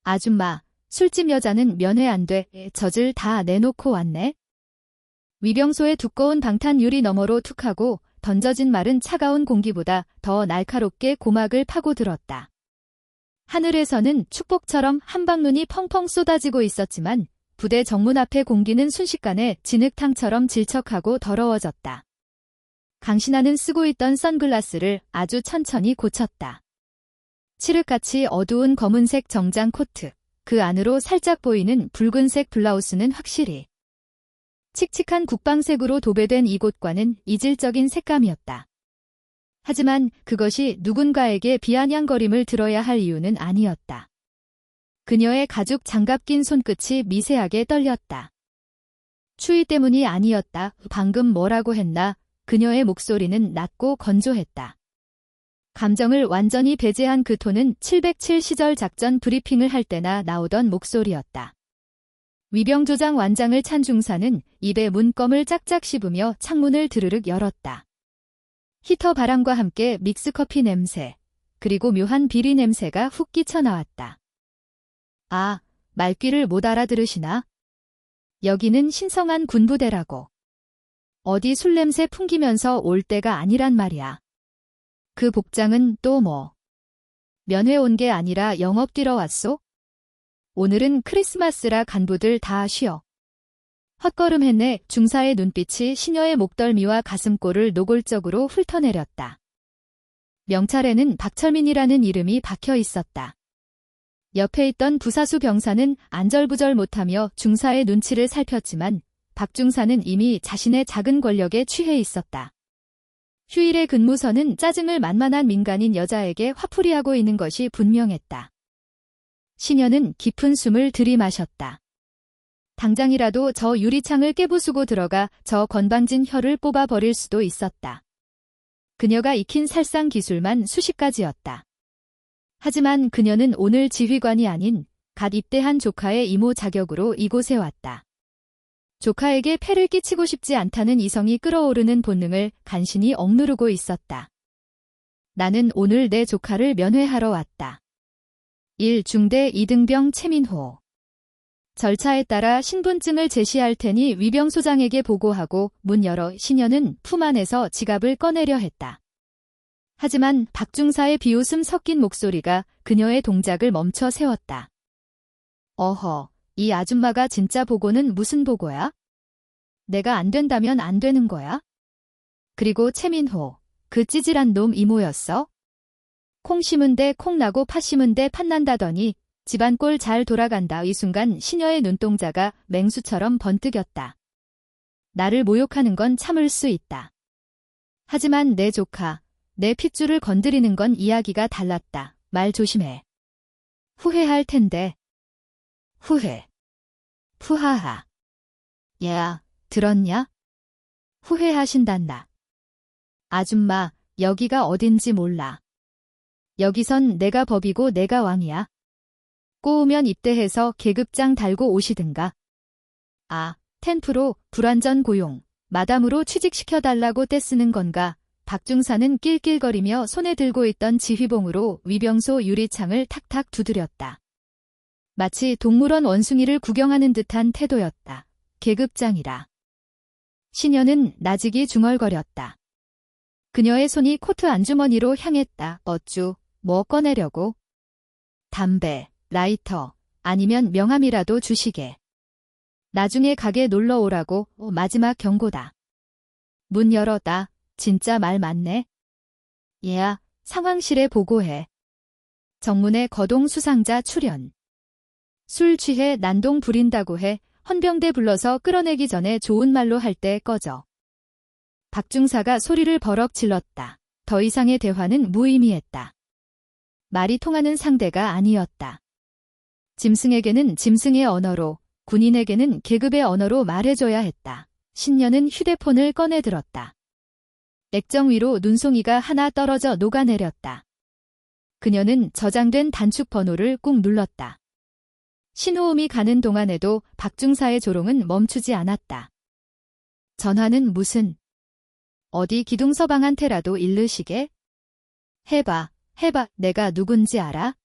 아줌마, 술집 여자는 면회 안 돼. 젖을 다 내놓고 왔네. 위병소의 두꺼운 방탄 유리 너머로 툭하고 던져진 말은 차가운 공기보다 더 날카롭게 고막을 파고들었다. 하늘에서는 축복처럼 한방눈이 펑펑 쏟아지고 있었지만 부대 정문 앞의 공기는 순식간에 진흙탕처럼 질척하고 더러워졌다. 강신하는 쓰고 있던 선글라스를 아주 천천히 고쳤다. 칠흑같이 어두운 검은색 정장 코트, 그 안으로 살짝 보이는 붉은색 블라우스는 확실히 칙칙한 국방색으로 도배된 이곳과는 이질적인 색감이었다. 하지만 그것이 누군가에게 비아냥거림을 들어야 할 이유는 아니었다. 그녀의 가죽 장갑 낀 손끝이 미세하게 떨렸다. 추위 때문이 아니었다. 방금 뭐라고 했나? 그녀의 목소리는 낮고 건조했다. 감정을 완전히 배제한 그 톤은 707 시절 작전 브리핑을 할 때나 나오던 목소리였다. 위병조장 완장을 찬 중사는 입에 문껌을 짝짝 씹으며 창문을 드르륵 열었다. 히터 바람과 함께 믹스커피 냄새, 그리고 묘한 비리 냄새가 훅 끼쳐나왔다. 아, 말귀를 못 알아들으시나? 여기는 신성한 군부대라고. 어디 술 냄새 풍기면서 올 때가 아니란 말이야. 그 복장은 또 뭐? 면회 온 게 아니라 영업 뛰러 왔소? 오늘은 크리스마스라 간부들 다 쉬어. 헛걸음했네. 중사의 눈빛이 시녀의 목덜미와 가슴골을 노골적으로 훑어내렸다. 명찰에는 박철민이라는 이름이 박혀 있었다. 옆에 있던 부사수 병사는 안절부절 못하며 중사의 눈치를 살폈지만 박 중사는 이미 자신의 작은 권력에 취해 있었다. 휴일의 근무선은 짜증을 만만한 민간인 여자에게 화풀이하고 있는 것이 분명했다. 시녀는 깊은 숨을 들이마셨다. 당장이라도 저 유리창을 깨부수고 들어가 저 건방진 혀를 뽑아버릴 수도 있었다. 그녀가 익힌 살상 기술만 수십 가지였다. 하지만 그녀는 오늘 지휘관이 아닌 갓 입대한 조카의 이모 자격으로 이곳에 왔다. 조카에게 폐를 끼치고 싶지 않다는 이성이 끓어오르는 본능을 간신히 억누르고 있었다. 나는 오늘 내 조카를 면회하러 왔다. 1중대 2등병 최민호. 절차에 따라 신분증을 제시할 테니 위병소장에게 보고하고 문 열어 시녀는 품 안에서 지갑을 꺼내려 했다. 하지만 박중사의 비웃음 섞인 목소리가 그녀의 동작을 멈춰 세웠다. 어허, 이 아줌마가 진짜 보고는 무슨 보고야? 내가 안 된다면 안 되는 거야? 그리고 최민호, 그 찌질한 놈 이모였어? 콩 심은 데 콩 나고 팥 심은 데 팥 난다더니 집안 꼴 잘 돌아간다. 이 순간 시녀의 눈동자가 맹수처럼 번뜩였다. 나를 모욕하는 건 참을 수 있다. 하지만 내 조카, 내 핏줄을 건드리는 건 이야기가 달랐다. 말 조심해. 후회할 텐데. 후회. 푸하하. 야, 들었냐? 후회하신단다. 아줌마, 여기가 어딘지 몰라. 여기선 내가 법이고 내가 왕이야. 꼬우면 입대해서 계급장 달고 오시든가. 아, 10% 불완전 고용, 마담으로 취직시켜달라고 떼쓰는 건가? 박중사는 낄낄거리며 손에 들고 있던 지휘봉으로 위병소 유리창을 탁탁 두드렸다. 마치 동물원 원숭이를 구경하는 듯한 태도였다. 계급장이라. 시녀는 나직이 중얼거렸다. 그녀의 손이 코트 안주머니로 향했다. 어쭈, 뭐 꺼내려고? 담배, 라이터, 아니면 명함이라도 주시게. 나중에 가게 놀러 오라고. 마지막 경고다. 문 열었다. 진짜 말 많네. 얘야, 상황실에 보고해. 정문에 거동 수상자 출연. 술 취해 난동 부린다고 해. 헌병대 불러서 끌어내기 전에 좋은 말로 할 때 꺼져. 박중사가 소리를 버럭 질렀다. 더 이상의 대화는 무의미했다. 말이 통하는 상대가 아니었다. 짐승에게는 짐승의 언어로, 군인에게는 계급의 언어로 말해줘야 했다. 신녀는 휴대폰을 꺼내들었다. 액정 위로 눈송이가 하나 떨어져 녹아내렸다. 그녀는 저장된 단축 번호를 꾹 눌렀다. 신호음이 가는 동안에도 박중사의 조롱은 멈추지 않았다. 전화는 무슨... 어디 기둥서방한테라도 일르시게? 해봐, 내가 누군지 알아?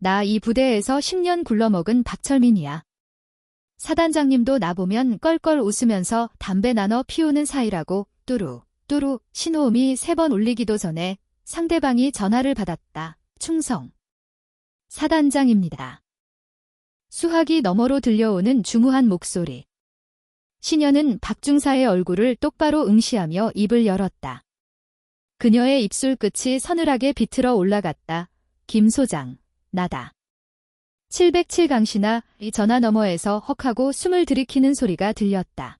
나 이 부대에서 10년 굴러먹은 박철민이야. 사단장님도 나보면 껄껄 웃으면서 담배 나눠 피우는 사이라고. 뚜루, 뚜루. 신호음이 3번 울리기도 전에 상대방이 전화를 받았다. 충성. 사단장입니다. 수화기 너머로 들려오는 중후한 목소리. 신현은 박중사의 얼굴을 똑바로 응시하며 입을 열었다. 그녀의 입술 끝이 서늘하게 비틀어 올라갔다. 김 소장, 나다. 707강시나 이 전화 너머에서 헉하고 숨을 들이키는 소리가 들렸다.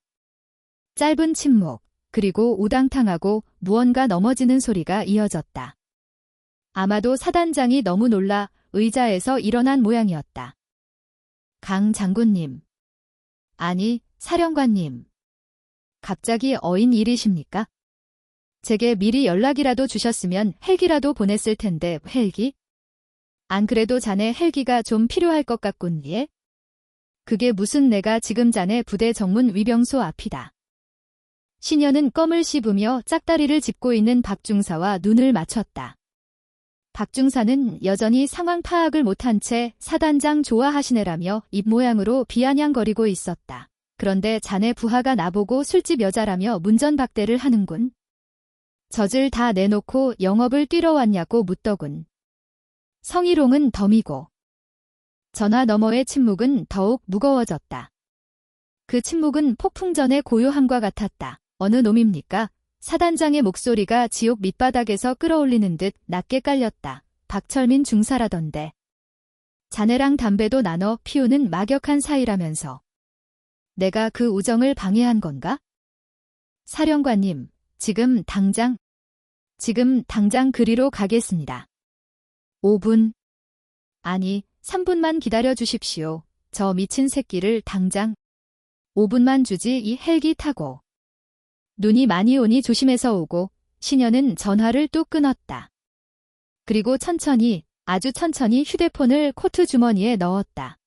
짧은 침묵, 그리고 우당탕하고 무언가 넘어지는 소리가 이어졌다. 아마도 사단장이 너무 놀라 의자에서 일어난 모양이었다. 강 장군님. 아니, 사령관님. 갑자기 어인 일이십니까? 제게 미리 연락이라도 주셨으면 헬기라도 보냈을 텐데. 헬기? 안 그래도 자네 헬기가 좀 필요할 것 같군. 예? 그게 무슨. 내가 지금 자네 부대 정문 위병소 앞이다. 신현은 껌을 씹으며 짝다리를 짚고 있는 박중사와 눈을 맞췄다. 박중사는 여전히 상황 파악을 못한 채 사단장 좋아하시네라며 입모양으로 비아냥거리고 있었다. 그런데 자네 부하가 나보고 술집 여자라며 문전박대를 하는군. 젖을 다 내놓고 영업을 뛰러 왔냐고 묻더군. 성희롱은 덤이고. 전화 너머의 침묵은 더욱 무거워졌다. 그 침묵은 폭풍 전의 고요함과 같았다. 어느 놈입니까? 사단장의 목소리가 지옥 밑바닥에서 끌어올리는 듯 낮게 깔렸다. 박철민 중사라던데. 자네랑 담배도 나눠 피우는 막역한 사이라면서. 내가 그 우정을 방해한 건가? 사령관님, 지금 당장 그리로 가겠습니다. 5분. 아니, 3분만 기다려 주십시오. 저 미친 새끼를 당장. 5분만 주지. 이 헬기 타고. 눈이 많이 오니 조심해서 오고. 신현은 전화를 뚝 끊었다. 그리고 천천히, 아주 천천히 휴대폰을 코트 주머니에 넣었다.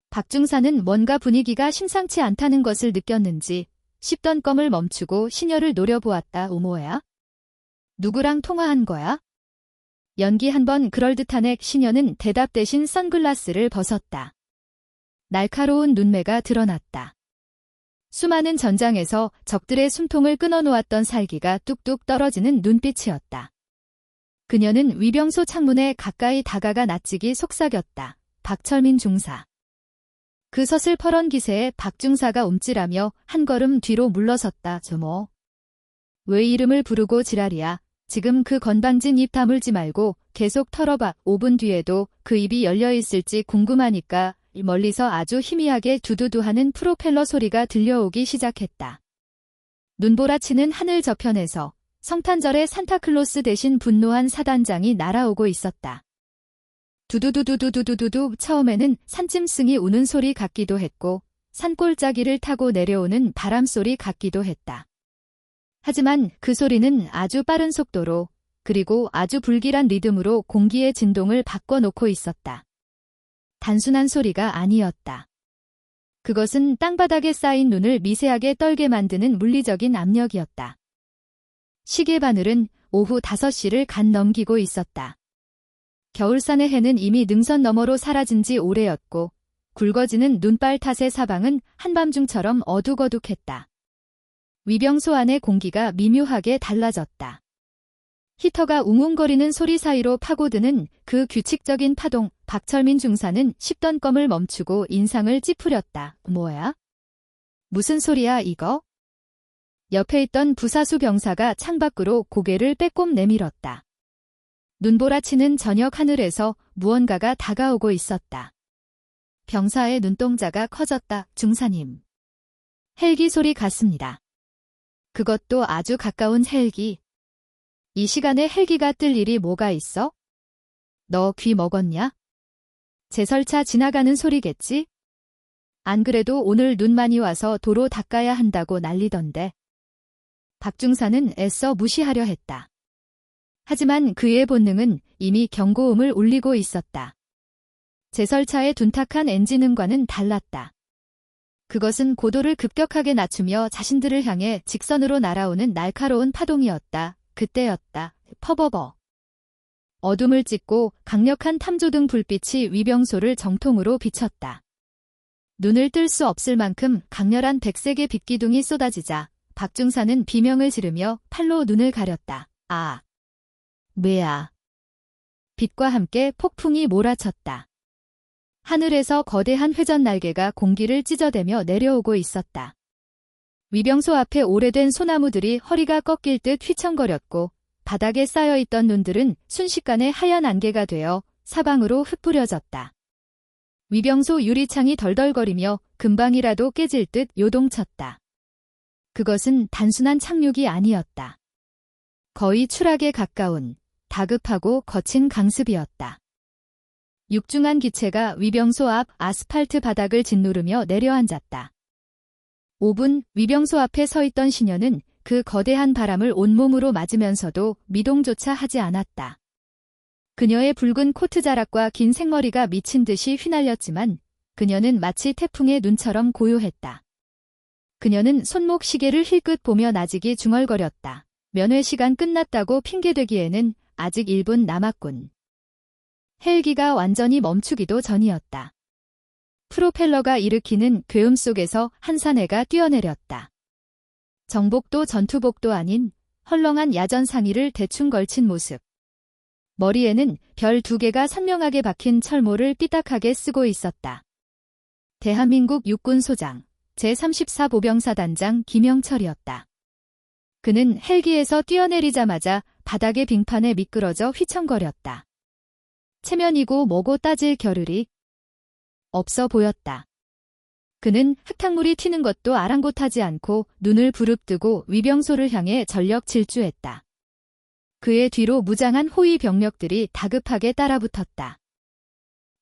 박중사는 뭔가 분위기가 심상치 않다는 것을 느꼈는지 씹던 껌을 멈추고 신현을 노려보았다. 오모야? 누구랑 통화한 거야? 연기 한번 그럴듯한 신현은 대답 대신 선글라스를 벗었다. 날카로운 눈매가 드러났다. 수많은 전장에서 적들의 숨통을 끊어놓았던 살기가 뚝뚝 떨어지는 눈빛이었다. 그녀는 위병소 창문에 가까이 다가가 낯지기 속삭였다. 박철민 중사. 그 서슬퍼런 기세에 박중사가 움찔하며 한 걸음 뒤로 물러섰다. 저모. 왜 이름을 부르고 지랄이야. 지금 그 건방진 입 다물지 말고 계속 털어봐. 5분 뒤에도 그 입이 열려있을지 궁금하니까. 멀리서 아주 희미하게 두두두하는 프로펠러 소리가 들려오기 시작했다. 눈보라치는 하늘 저편에서 성탄절의 산타클로스 대신 분노한 사단장이 날아오고 있었다. 두두두두두두두두. 처음에는 산짐승이 우는 소리 같기도 했고 산골짜기를 타고 내려오는 바람소리 같기도 했다. 하지만 그 소리는 아주 빠른 속도로 그리고 아주 불길한 리듬으로 공기의 진동을 바꿔놓고 있었다. 단순한 소리가 아니었다. 그것은 땅바닥에 쌓인 눈을 미세하게 떨게 만드는 물리적인 압력이었다. 시계 바늘은 오후 5시를 간 넘기고 있었다. 겨울산의 해는 이미 능선 너머로 사라진 지 오래였고 굵어지는 눈발 탓의 사방은 한밤중처럼 어둑어둑했다. 위병소 안의 공기가 미묘하게 달라졌다. 히터가 웅웅거리는 소리 사이로 파고드는 그 규칙적인 파동. 박철민 중사는 씹던 껌을 멈추고 인상을 찌푸렸다. 뭐야? 무슨 소리야 이거? 옆에 있던 부사수 병사가 창밖으로 고개를 빼꼼 내밀었다. 눈보라치는 저녁 하늘에서 무언가가 다가오고 있었다. 병사의 눈동자가 커졌다. 중사님. 헬기 소리 같습니다. 그것도 아주 가까운 헬기. 이 시간에 헬기가 뜰 일이 뭐가 있어? 너 귀 먹었냐? 제설차 지나가는 소리겠지? 안 그래도 오늘 눈 많이 와서 도로 닦아야 한다고 난리던데. 박중사는 애써 무시하려 했다. 하지만 그의 본능은 이미 경고음을 울리고 있었다. 제설차의 둔탁한 엔진음과는 달랐다. 그것은 고도를 급격하게 낮추며 자신들을 향해 직선으로 날아오는 날카로운 파동이었다. 그때였다. 퍼버버. 어둠을 찢고 강력한 탐조등 불빛이 위병소를 정통으로 비쳤다. 눈을 뜰 수 없을 만큼 강렬한 백색의 빛기둥이 쏟아지자 박중사는 비명을 지르며 팔로 눈을 가렸다. 아! 뇌야! 빛과 함께 폭풍이 몰아쳤다. 하늘에서 거대한 회전 날개가 공기를 찢어대며 내려오고 있었다. 위병소 앞에 오래된 소나무들이 허리가 꺾일 듯 휘청거렸고 바닥에 쌓여있던 눈들은 순식간에 하얀 안개가 되어 사방으로 흩뿌려졌다. 위병소 유리창이 덜덜거리며 금방이라도 깨질 듯 요동쳤다. 그것은 단순한 착륙이 아니었다. 거의 추락에 가까운 다급하고 거친 강습이었다. 육중한 기체가 위병소 앞 아스팔트 바닥을 짓누르며 내려앉았다. 5분 위병소 앞에 서 있던 시녀는 그 거대한 바람을 온몸으로 맞으면서도 미동조차 하지 않았다. 그녀의 붉은 코트 자락과 긴 생머리가 미친 듯이 휘날렸지만 그녀는 마치 태풍의 눈처럼 고요했다. 그녀는 손목 시계를 힐끗 보며 나직이 중얼거렸다. 면회 시간 끝났다고 핑계대기에는 아직 1분 남았군. 헬기가 완전히 멈추기도 전이었다. 프로펠러가 일으키는 괴음 속에서 한 사내가 뛰어내렸다. 정복도 전투복도 아닌 헐렁한 야전 상의를 대충 걸친 모습. 머리에는 별 2개가 선명하게 박힌 철모를 삐딱하게 쓰고 있었다. 대한민국 육군소장 제34보병사단장 김영철이었다. 그는 헬기에서 뛰어내리자마자 바닥의 빙판에 미끄러져 휘청거렸다. 체면이고 뭐고 따질 겨를이 없어 보였다. 그는 흙탕물이 튀는 것도 아랑곳하지 않고 눈을 부릅뜨고 위병소를 향해 전력 질주했다. 그의 뒤로 무장한 호위 병력들이 다급하게 따라붙었다.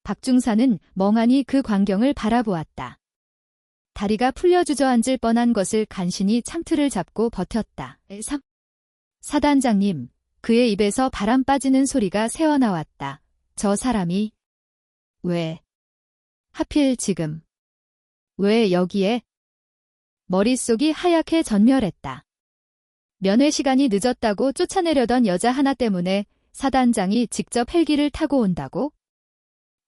박중사는 멍하니 그 광경을 바라보았다. 다리가 풀려 주저앉을 뻔한 것을 간신히 창틀을 잡고 버텼다. 사단장님, 그의 입에서 바람 빠지는 소리가 새어나왔다. 저 사람이 왜? 하필 지금? 왜 여기에? 머릿속이 하얗게 전멸했다. 면회 시간이 늦었다고 쫓아내려던 여자 하나 때문에 사단장이 직접 헬기를 타고 온다고?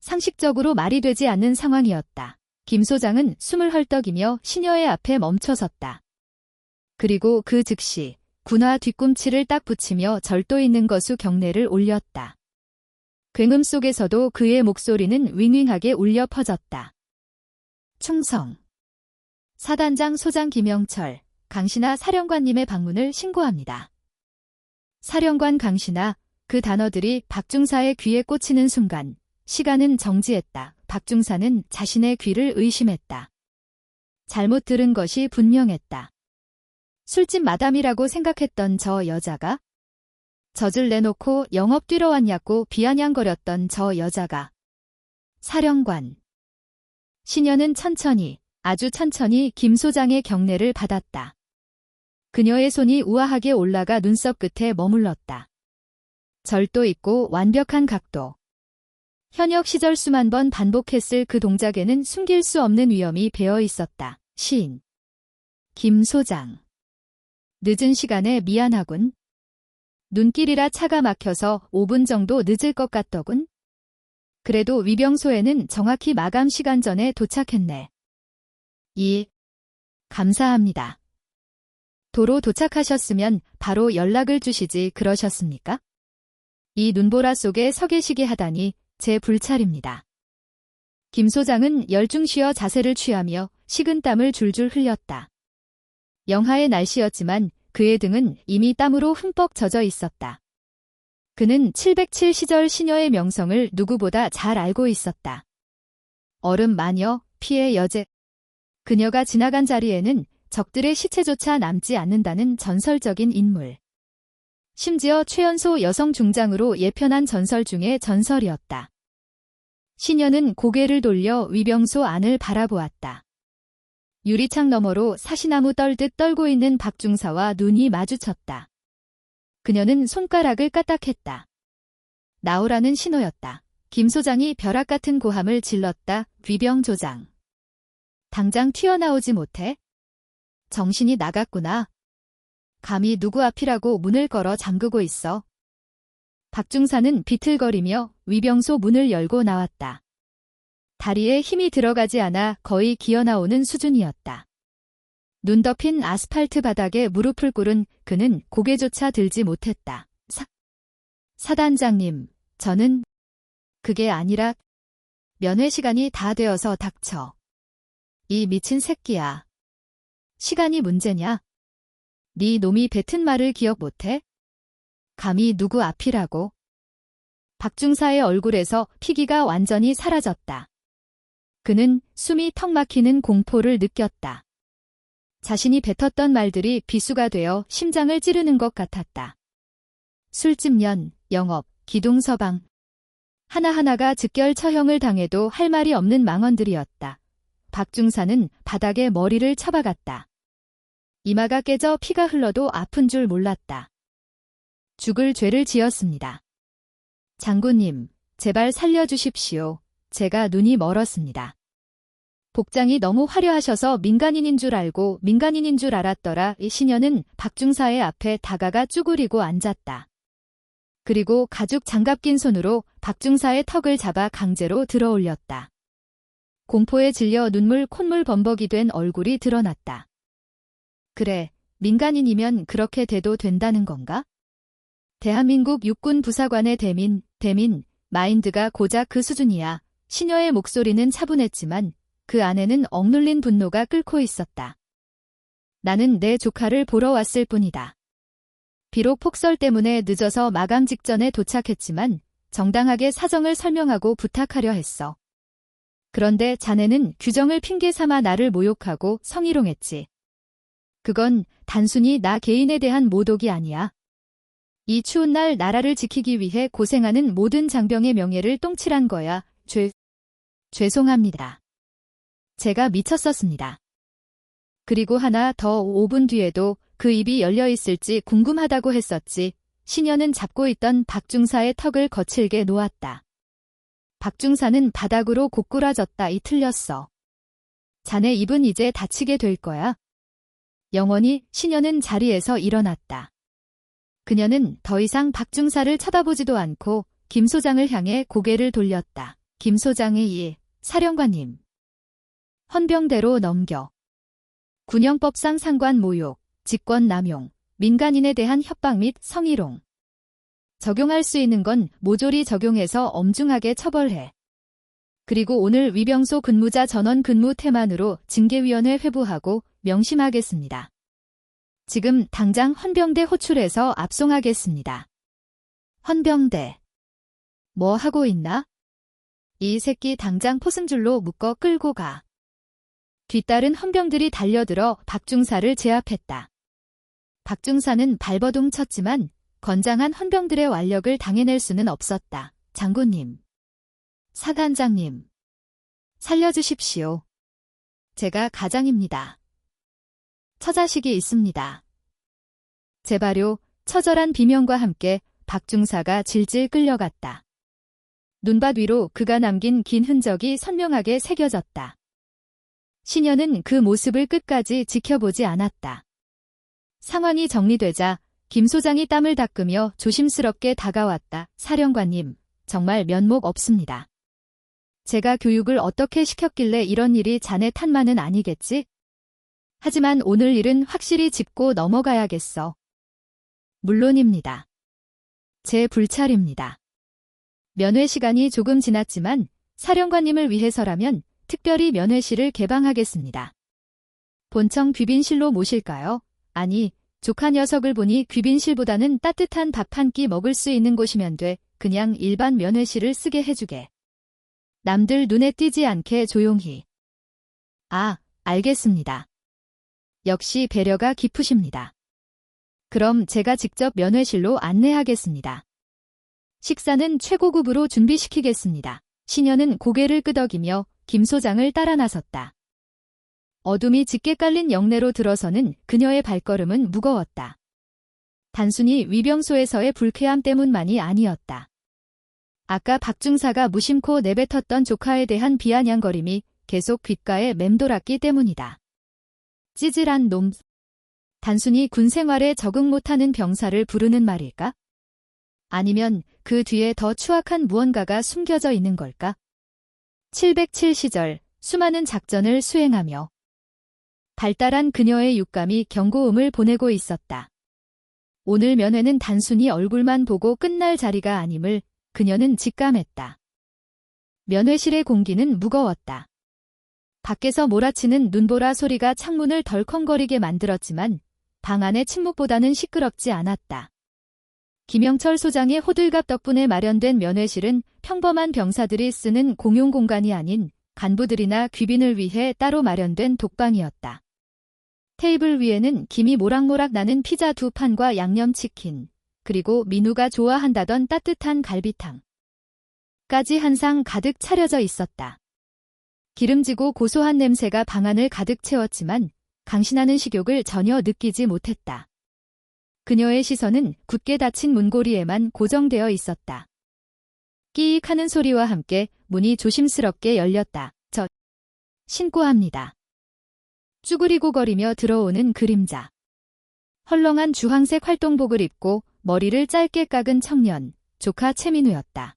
상식적으로 말이 되지 않는 상황이었다. 김 소장은 숨을 헐떡이며 시녀의 앞에 멈춰섰다. 그리고 그 즉시 군화 뒤꿈치를 딱 붙이며 절도 있는 거수 경례를 올렸다. 굉음 속에서도 그의 목소리는 윙윙하게 울려 퍼졌다. 충성. 사단장 소장 김영철, 강신하 사령관님의 방문을 신고합니다. 사령관 강신하, 그 단어들이 박중사의 귀에 꽂히는 순간 시간은 정지했다. 박중사는 자신의 귀를 의심했다. 잘못 들은 것이 분명했다. 술집 마담이라고 생각했던 저 여자가? 젖을 내놓고 영업 뛰러 왔냐고 비아냥거렸던 저 여자가. 사령관. 시녀는 천천히, 아주 천천히 김 소장의 경례를 받았다. 그녀의 손이 우아하게 올라가 눈썹 끝에 머물렀다. 절도 있고 완벽한 각도. 현역 시절 수만 번 반복했을 그 동작에는 숨길 수 없는 위엄이 배어 있었다. 시인. 김 소장. 늦은 시간에 미안하군. 눈길이라 차가 막혀서 5분 정도 늦을 것 같더군. 그래도 위병소에는 정확히 마감 시간 전에 도착했네. 감사합니다. 도로 도착하셨으면 바로 연락을 주시지 그러셨습니까? 이 눈보라 속에 서 계시게 하다니 제 불찰입니다. 김 소장은 열중쉬어 자세를 취하며 식은땀을 줄줄 흘렸다. 영하의 날씨였지만 그의 등은 이미 땀으로 흠뻑 젖어 있었다. 그는 707 시절 시녀의 명성을 누구보다 잘 알고 있었다. 얼음 마녀, 피해 여제. 그녀가 지나간 자리에는 적들의 시체조차 남지 않는다는 전설적인 인물. 심지어 최연소 여성 중장으로 예편한 전설 중의 전설이었다. 시녀는 고개를 돌려 위병소 안을 바라보았다. 유리창 너머로 사시나무 떨듯 떨고 있는 박중사와 눈이 마주쳤다. 그녀는 손가락을 까딱했다. 나오라는 신호였다. 김 소장이 벼락 같은 고함을 질렀다. 위병조장. 당장 튀어나오지 못해? 정신이 나갔구나. 감히 누구 앞이라고 문을 걸어 잠그고 있어. 박중사는 비틀거리며 위병소 문을 열고 나왔다. 다리에 힘이 들어가지 않아 거의 기어나오는 수준이었다. 눈 덮인 아스팔트 바닥에 무릎을 꿇은 그는 고개조차 들지 못했다. 사단장님, 저는 그게 아니라 면회 시간이 다 되어서 닥쳐. 이 미친 새끼야. 시간이 문제냐? 네 놈이 뱉은 말을 기억 못해? 감히 누구 앞이라고? 박중사의 얼굴에서 피기가 완전히 사라졌다. 그는 숨이 턱 막히는 공포를 느꼈다. 자신이 뱉었던 말들이 비수가 되어 심장을 찌르는 것 같았다. 술집 연, 영업, 기둥서방. 하나하나가 즉결 처형을 당해도 할 말이 없는 망언들이었다. 박중사는 바닥에 머리를 쳐박았다. 이마가 깨져 피가 흘러도 아픈 줄 몰랐다. 죽을 죄를 지었습니다. 장군님, 제발 살려주십시오. 제가 눈이 멀었습니다. 복장이 너무 화려하셔서 민간인인 줄 알고 민간인인 줄 알았더라. 이 시녀는 박중사의 앞에 다가가 쭈그리고 앉았다. 그리고 가죽 장갑 낀 손으로 박중사의 턱을 잡아 강제로 들어올렸다. 공포에 질려 눈물 콧물 범벅이 된 얼굴이 드러났다. 그래, 민간인이면 그렇게 돼도 된다는 건가? 대한민국 육군 부사관의 대민, 마인드가 고작 그 수준이야. 시녀의 목소리는 차분했지만 그 안에는 억눌린 분노가 끓고 있었다. 나는 내 조카를 보러 왔을 뿐이다. 비록 폭설 때문에 늦어서 마감 직전에 도착했지만 정당하게 사정을 설명하고 부탁하려 했어. 그런데 자네는 규정을 핑계 삼아 나를 모욕하고 성희롱했지. 그건 단순히 나 개인에 대한 모독이 아니야. 이 추운 날 나라를 지키기 위해 고생하는 모든 장병의 명예를 똥칠한 거야. 죄송합니다. 제가 미쳤었습니다. 그리고 하나 더 5분 뒤에도 그 입이 열려 있을지 궁금하다고 했었지. 시녀는 잡고 있던 박중사의 턱을 거칠게 놓았다. 박중사는 바닥으로 고꾸라졌다. 이 틀렸어. 자네 입은 이제 다치게 될 거야. 영원히. 시녀는 자리에서 일어났다. 그녀는 더 이상 박중사를 쳐다보지도 않고 김 소장을 향해 고개를 돌렸다. 김 소장의 사령관님. 헌병대로 넘겨. 군형법상 상관 모욕, 직권 남용, 민간인에 대한 협박 및 성희롱. 적용할 수 있는 건 모조리 적용해서 엄중하게 처벌해. 그리고 오늘 위병소 근무자 전원 근무 태만으로 징계위원회 회부하고 명심하겠습니다. 지금 당장 헌병대 호출해서 압송하겠습니다. 헌병대. 뭐 하고 있나? 이 새끼 당장 포승줄로 묶어 끌고 가. 뒤따른 헌병들이 달려들어 박중사를 제압했다. 박중사는 발버둥 쳤지만 건장한 헌병들의 완력을 당해낼 수는 없었다. 장군님. 사단장님. 살려주십시오. 제가 가장입니다. 처자식이 있습니다. 제발요. 처절한 비명과 함께 박중사가 질질 끌려갔다. 눈밭 위로 그가 남긴 긴 흔적이 선명하게 새겨졌다. 시녀는 그 모습을 끝까지 지켜보지 않았다. 상황이 정리되자 김 소장이 땀을 닦으며 조심스럽게 다가왔다. 사령관님, 정말 면목 없습니다. 제가 교육을 어떻게 시켰길래 이런 일이 자네 탓만은 아니겠지? 하지만 오늘 일은 확실히 짚고 넘어가야겠어. 물론입니다. 제 불찰입니다. 면회 시간이 조금 지났지만 사령관님을 위해서라면 특별히 면회실을 개방하겠습니다. 본청 귀빈실로 모실까요? 아니, 조카 녀석을 보니 귀빈실보다는 따뜻한 밥 한 끼 먹을 수 있는 곳이면 돼. 그냥 일반 면회실을 쓰게 해주게. 남들 눈에 띄지 않게 조용히. 아, 알겠습니다. 역시 배려가 깊으십니다. 그럼 제가 직접 면회실로 안내하겠습니다. 식사는 최고급으로 준비시키겠습니다. 시녀는 고개를 끄덕이며 김 소장을 따라 나섰다. 어둠이 짙게 깔린 영내로 들어서는 그녀의 발걸음은 무거웠다. 단순히 위병소에서의 불쾌함 때문만이 아니었다. 아까 박중사가 무심코 내뱉었던 조카에 대한 비아냥거림이 계속 귓가에 맴돌았기 때문이다. 찌질한 놈. 단순히 군 생활에 적응 못하는 병사를 부르는 말일까? 아니면 그 뒤에 더 추악한 무언가가 숨겨져 있는 걸까? 707 시절 수많은 작전을 수행하며 발달한 그녀의 육감이 경고음을 보내고 있었다. 오늘 면회는 단순히 얼굴만 보고 끝날 자리가 아님을 그녀는 직감했다. 면회실의 공기는 무거웠다. 밖에서 몰아치는 눈보라 소리가 창문을 덜컹거리게 만들었지만 방 안의 침묵보다는 시끄럽지 않았다. 김영철 소장의 호들갑 덕분에 마련된 면회실은 평범한 병사들이 쓰는 공용 공간이 아닌 간부들이나 귀빈을 위해 따로 마련된 독방이었다. 테이블 위에는 김이 모락모락 나는 피자 2판과 양념치킨, 그리고 민우가 좋아한다던 따뜻한 갈비탕 까지 한 상 가득 차려져 있었다. 기름지고 고소한 냄새가 방 안을 가득 채웠지만 강신하는 식욕을 전혀 느끼지 못했다. 그녀의 시선은 굳게 닫힌 문고리에만 고정되어 있었다. 끼익 하는 소리와 함께 문이 조심스럽게 열렸다. 저 신고합니다. 쭈그리고 거리며 들어오는 그림자. 헐렁한 주황색 활동복을 입고 머리를 짧게 깎은 청년, 조카 최민우였다.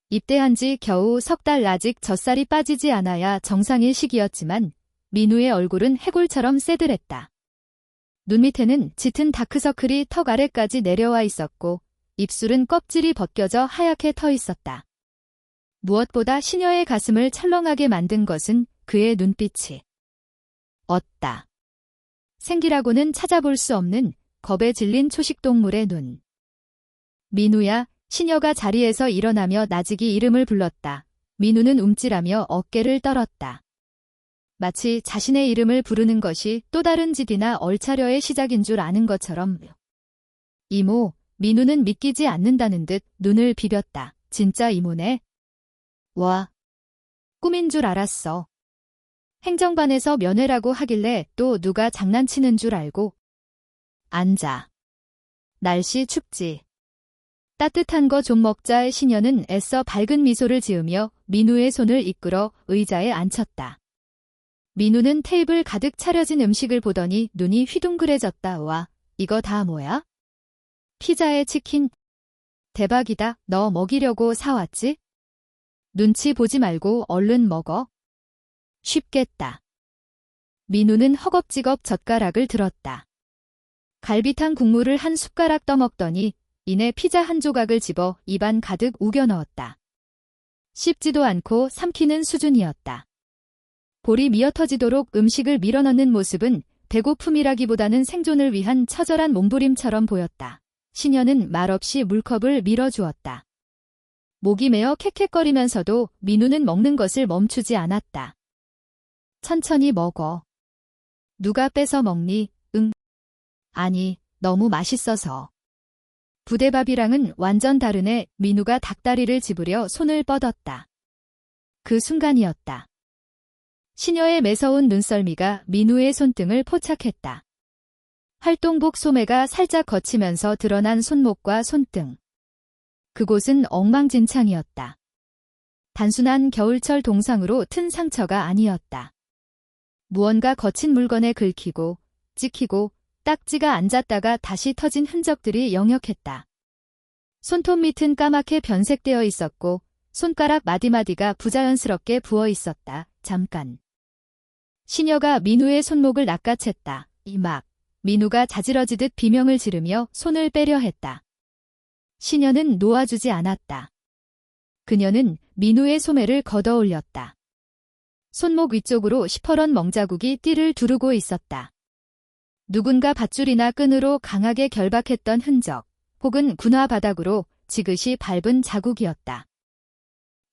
입대한 지 겨우 3달 아직 젖살이 빠지지 않아야 정상일 시기였지만 민우의 얼굴은 해골처럼 새들했다. 눈 밑에는 짙은 다크서클이 턱 아래까지 내려와 있었고 입술은 껍질이 벗겨져 하얗게 터 있었다. 무엇보다 시녀의 가슴을 철렁하게 만든 것은 그의 눈빛이 없다. 생기라고는 찾아볼 수 없는 겁에 질린 초식동물의 눈. 민우야, 시녀가 자리에서 일어나며 나직이 이름을 불렀다. 민우는 움찔하며 어깨를 떨었다. 마치 자신의 이름을 부르는 것이 또 다른 짓이나 얼차려의 시작인 줄 아는 것처럼. 이모, 민우는 믿기지 않는다는 듯 눈을 비볐다. 진짜 이모네? 와, 꿈인 줄 알았어. 행정반에서 면회라고 하길래 또 누가 장난치는 줄 알고. 앉아. 날씨 춥지. 따뜻한 거 좀 먹자의 시녀는 애써 밝은 미소를 지으며 민우의 손을 이끌어 의자에 앉혔다. 민우는 테이블 가득 차려진 음식을 보더니 눈이 휘둥그레졌다. 와, 이거 다 뭐야? 피자에 치킨. 대박이다. 너 먹이려고 사왔지? 눈치 보지 말고 얼른 먹어. 쉽겠다. 민우는 허겁지겁 젓가락을 들었다. 갈비탕 국물을 한 숟가락 떠먹더니 이내 피자 한 조각을 집어 입안 가득 우겨 넣었다. 씹지도 않고 삼키는 수준이었다. 볼이 미어터지도록 음식을 밀어넣는 모습은 배고픔이라기보다는 생존을 위한 처절한 몸부림처럼 보였다. 시녀는 말없이 물컵을 밀어주었다. 목이 메어 캑캑거리면서도 민우는 먹는 것을 멈추지 않았다. 천천히 먹어. 누가 뺏어 먹니? 응. 아니, 너무 맛있어서. 부대밥이랑은 완전 다르네. 민우가 닭다리를 집으려 손을 뻗었다. 그 순간이었다. 시녀의 매서운 눈썰미가 민우의 손등을 포착했다. 활동복 소매가 살짝 걷히면서 드러난 손목과 손등. 그곳은 엉망진창이었다. 단순한 겨울철 동상으로 튼 상처가 아니었다. 무언가 거친 물건에 긁히고 찍히고 딱지가 앉았다가 다시 터진 흔적들이 역력했다. 손톱 밑은 까맣게 변색되어 있었고 손가락 마디마디가 부자연스럽게 부어 있었다. 잠깐. 시녀가 민우의 손목을 낚아챘다. 이막. 민우가 자지러지듯 비명을 지르며 손을 빼려 했다. 시녀는 놓아주지 않았다. 그녀는 민우의 소매를 걷어올렸다. 손목 위쪽으로 시퍼런 멍자국이 띠를 두르고 있었다. 누군가 밧줄이나 끈으로 강하게 결박했던 흔적, 혹은 군화 바닥으로 지그시 밟은 자국이었다.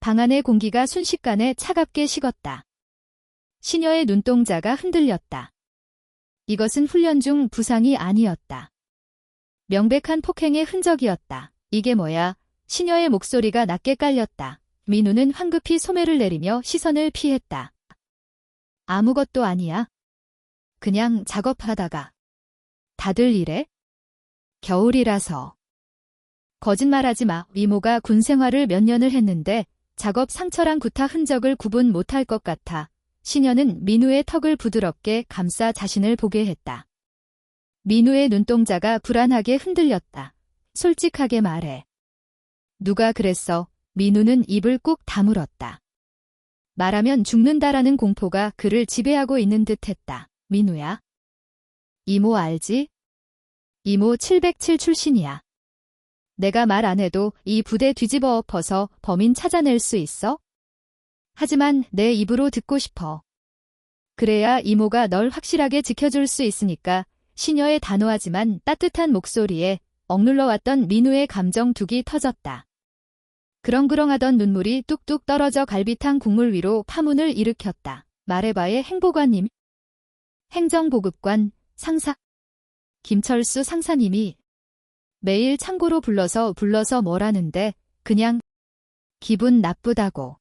방 안의 공기가 순식간에 차갑게 식었다. 시녀의 눈동자가 흔들렸다. 이것은 훈련 중 부상이 아니었다. 명백한 폭행의 흔적이었다. 이게 뭐야? 시녀의 목소리가 낮게 깔렸다. 민우는 황급히 소매를 내리며 시선을 피했다. 아무것도 아니야. 그냥 작업하다가. 다들 이래? 겨울이라서. 거짓말하지 마. 이모가 군 생활을 몇 년을 했는데 작업 상처랑 구타 흔적을 구분 못할 것 같아. 시녀는 민우의 턱을 부드럽게 감싸 자신을 보게 했다. 민우의 눈동자가 불안하게 흔들렸다. 솔직하게 말해. 누가 그랬어? 민우는 입을 꾹 다물었다. 말하면 죽는다라는 공포가 그를 지배하고 있는 듯했다. 민우야. 이모 알지? 이모 707 출신이야. 내가 말 안 해도 이 부대 뒤집어 엎어서 범인 찾아낼 수 있어? 하지만 내 입으로 듣고 싶어. 그래야 이모가 널 확실하게 지켜줄 수 있으니까. 시녀의 단호하지만 따뜻한 목소리에 억눌러왔던 민우의 감정 둑이 터졌다. 그렁그렁하던 눈물이 뚝뚝 떨어져 갈비탕 국물 위로 파문을 일으켰다. 말해봐의 행보관님. 행정보급관, 상사. 김철수 상사님이 매일 창고로 불러서 뭐라는데 그냥 기분 나쁘다고.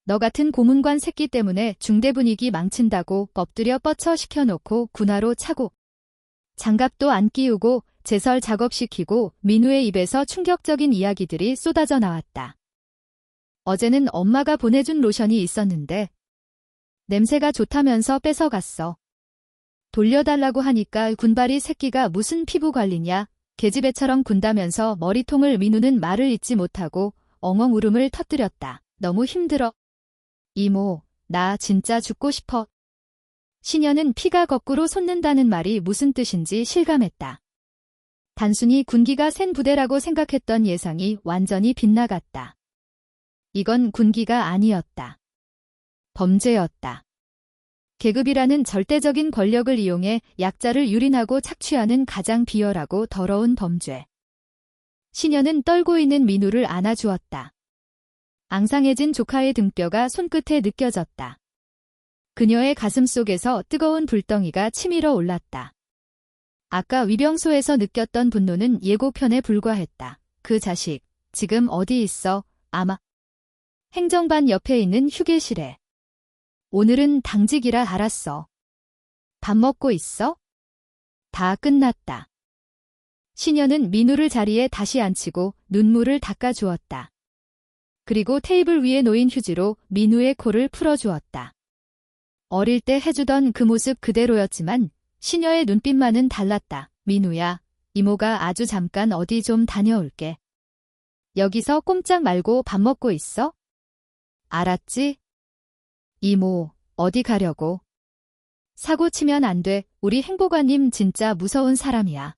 너 같은 고문관 새끼 때문에 중대 분위기 망친다고 엎드려 뻗쳐 시켜놓고 군화로 차고 장갑도 안 끼우고 제설 작업시키고. 민우의 입에서 충격적인 이야기들이 쏟아져 나왔다. 어제는 엄마가 보내준 로션이 있었는데 냄새가 좋다면서 뺏어갔어. 돌려달라고 하니까 군발이 새끼가 무슨 피부 관리냐. 계집애처럼 군다면서 머리통을. 민우는 말을 잇지 못하고 엉엉 울음을 터뜨렸다. 너무 힘들어. 이모, 나 진짜 죽고 싶어. 시녀는 피가 거꾸로 솟는다는 말이 무슨 뜻인지 실감했다. 단순히 군기가 센 부대라고 생각했던 예상이 완전히 빗나갔다. 이건 군기가 아니었다. 범죄였다. 계급이라는 절대적인 권력을 이용해 약자를 유린하고 착취하는 가장 비열하고 더러운 범죄. 시녀는 떨고 있는 민우를 안아주었다. 앙상해진 조카의 등뼈가 손끝에 느껴졌다. 그녀의 가슴 속에서 뜨거운 불덩이가 치밀어 올랐다. 아까 위병소에서 느꼈던 분노는 예고편에 불과했다. 그 자식, 지금 어디 있어? 아마 행정반 옆에 있는 휴게실에. 오늘은 당직이라 알았어. 밥 먹고 있어? 다 끝났다. 시녀는 민우를 자리에 다시 앉히고 눈물을 닦아주었다. 그리고 테이블 위에 놓인 휴지로 민우의 코를 풀어주었다. 어릴 때 해주던 그 모습 그대로였지만 시녀의 눈빛만은 달랐다. 민우야, 이모가 아주 잠깐 어디 좀 다녀올게. 여기서 꼼짝 말고 밥 먹고 있어? 알았지? 이모, 어디 가려고? 사고 치면 안 돼. 우리 행보관님 진짜 무서운 사람이야.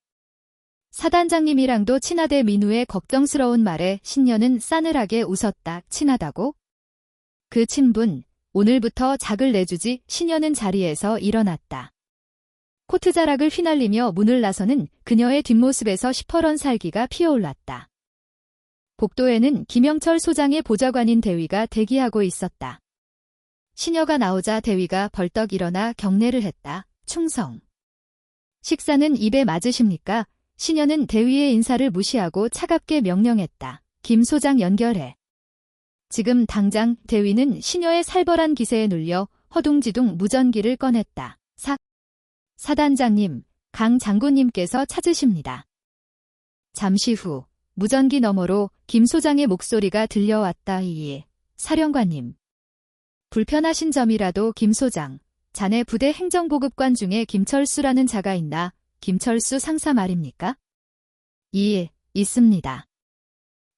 사단장님이랑도 친하대. 민우의 걱정스러운 말에 신녀는 싸늘하게 웃었다. 친하다고? 그 친분, 오늘부터 작을 내주지. 시녀는 자리에서 일어났다. 코트자락을 휘날리며 문을 나서는 그녀의 뒷모습에서 시퍼런 살기가 피어올랐다. 복도에는 김영철 소장의 보좌관인 대위가 대기하고 있었다. 시녀가 나오자 대위가 벌떡 일어나 경례를 했다. 충성. 식사는 입에 맞으십니까? 시녀는 대위의 인사를 무시하고 차갑게 명령했다. 김 소장 연결해. 지금 당장. 대위는 시녀의 살벌한 기세에 눌려 허둥지둥 무전기를 꺼냈다. 사단장님, 강 장군님께서 찾으십니다. 잠시 후 무전기 너머로 김 소장의 목소리가 들려왔다. 사령관님. 불편하신 점이라도. 김 소장, 자네 부대 행정보급관 중에 김철수라는 자가 있나? 김철수 상사 말입니까? 있습니다.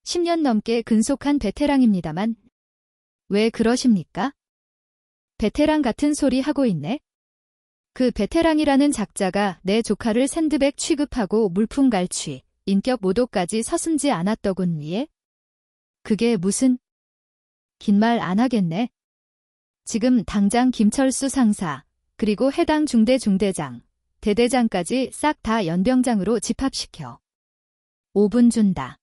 10년 넘게 근속한 베테랑입니다만. 왜 그러십니까? 베테랑 같은 소리 하고 있네? 그 베테랑이라는 작자가 내 조카를 샌드백 취급하고 물품 갈취, 인격 모독까지 서슴지 않았더군. 그게 무슨... 긴 말 안 하겠네. 지금 당장 김철수 상사, 그리고 해당 중대장, 대대장까지 싹 다 연병장으로 집합시켜. 5분 준다.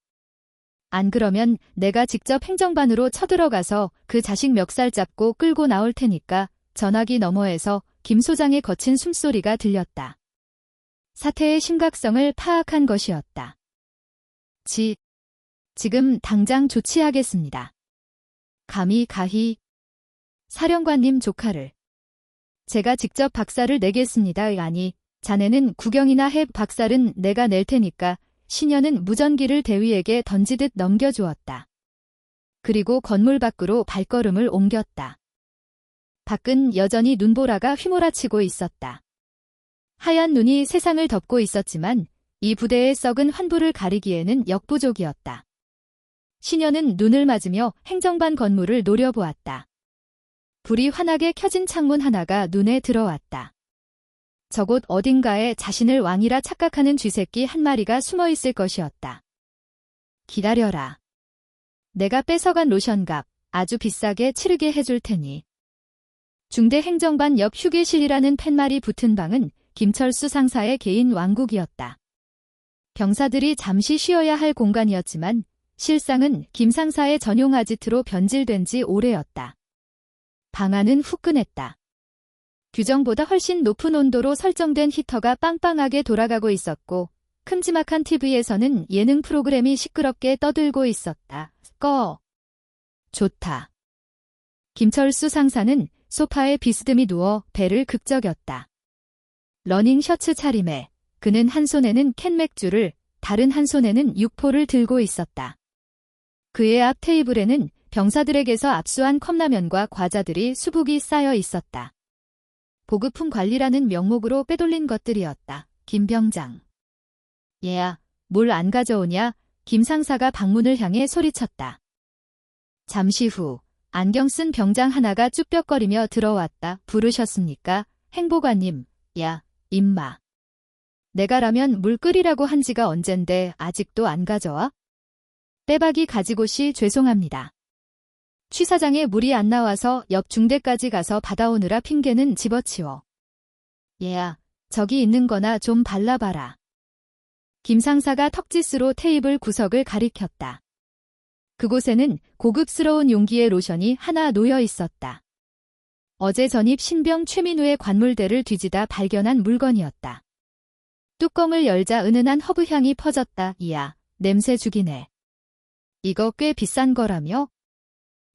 안 그러면 내가 직접 행정반으로 쳐들어가서 그 자식 멱살 잡고 끌고 나올 테니까. 전화기 너머에서 김 소장의 거친 숨소리가 들렸다. 사태의 심각성을 파악한 것이었다. 지금 당장 조치하겠습니다. 감히 가히 사령관님 조카를 제가 직접 박살을 내겠습니다. 아니, 자네는 구경이나 해. 박살은 내가 낼 테니까. 시녀는 무전기를 대위에게 던지듯 넘겨주었다. 그리고 건물 밖으로 발걸음을 옮겼다. 밖은 여전히 눈보라가 휘몰아치고 있었다. 하얀 눈이 세상을 덮고 있었지만 이 부대의 썩은 환부를 가리기에는 역부족이었다. 신현은 눈을 맞으며 행정반 건물을 노려보았다. 불이 환하게 켜진 창문 하나가 눈에 들어왔다. 저곳 어딘가에 자신을 왕이라 착각하는 쥐새끼 한 마리가 숨어 있을 것이었다. 기다려라. 내가 뺏어간 로션값 아주 비싸게 치르게 해줄 테니. 중대 행정반 옆 휴게실이라는 팻말이 붙은 방은 김철수 상사의 개인 왕국이었다. 병사들이 잠시 쉬어야 할 공간이었지만 실상은 김 상사의 전용 아지트로 변질된 지 오래였다. 방 안은 후끈했다. 규정보다 훨씬 높은 온도로 설정된 히터가 빵빵하게 돌아가고 있었고 큼지막한 TV에서는 예능 프로그램이 시끄럽게 떠들고 있었다. 꺼. 좋다. 김철수 상사는 소파에 비스듬히 누워 배를 극적였다. 러닝 셔츠 차림에 그는 한 손에는 캔 맥주를 다른 한 손에는 육포를 들고 있었다. 그의 앞 테이블에는 병사들에게서 압수한 컵라면과 과자들이 수북이 쌓여 있었다. 보급품 관리라는 명목으로 빼돌린 것들이었다. 김 병장. 얘야, 뭘 안 가져오냐? 김 상사가 방문을 향해 소리쳤다. 잠시 후 안경 쓴 병장 하나가 쭈뼛거리며 들어왔다. 부르셨습니까? 행보관님. 야, 임마. 내가 라면 물 끓이라고 한 지가 언젠데 아직도 안 가져와? 빼박이 가지고시 죄송합니다. 취 사장에 물이 안 나와서 옆 중대까지 가서 받아오느라 핑계는 집어치워. 얘야, 저기 있는 거나 좀 발라봐라. 김 상사가 턱짓으로 테이블 구석을 가리켰다. 그곳에는 고급스러운 용기의 로션이 하나 놓여 있었다. 어제 전입 신병 최민우의 관물대를 뒤지다 발견한 물건이었다. 뚜껑을 열자 은은한 허브향이 퍼졌다. 이야, 냄새 죽이네. 이거 꽤 비싼 거라며?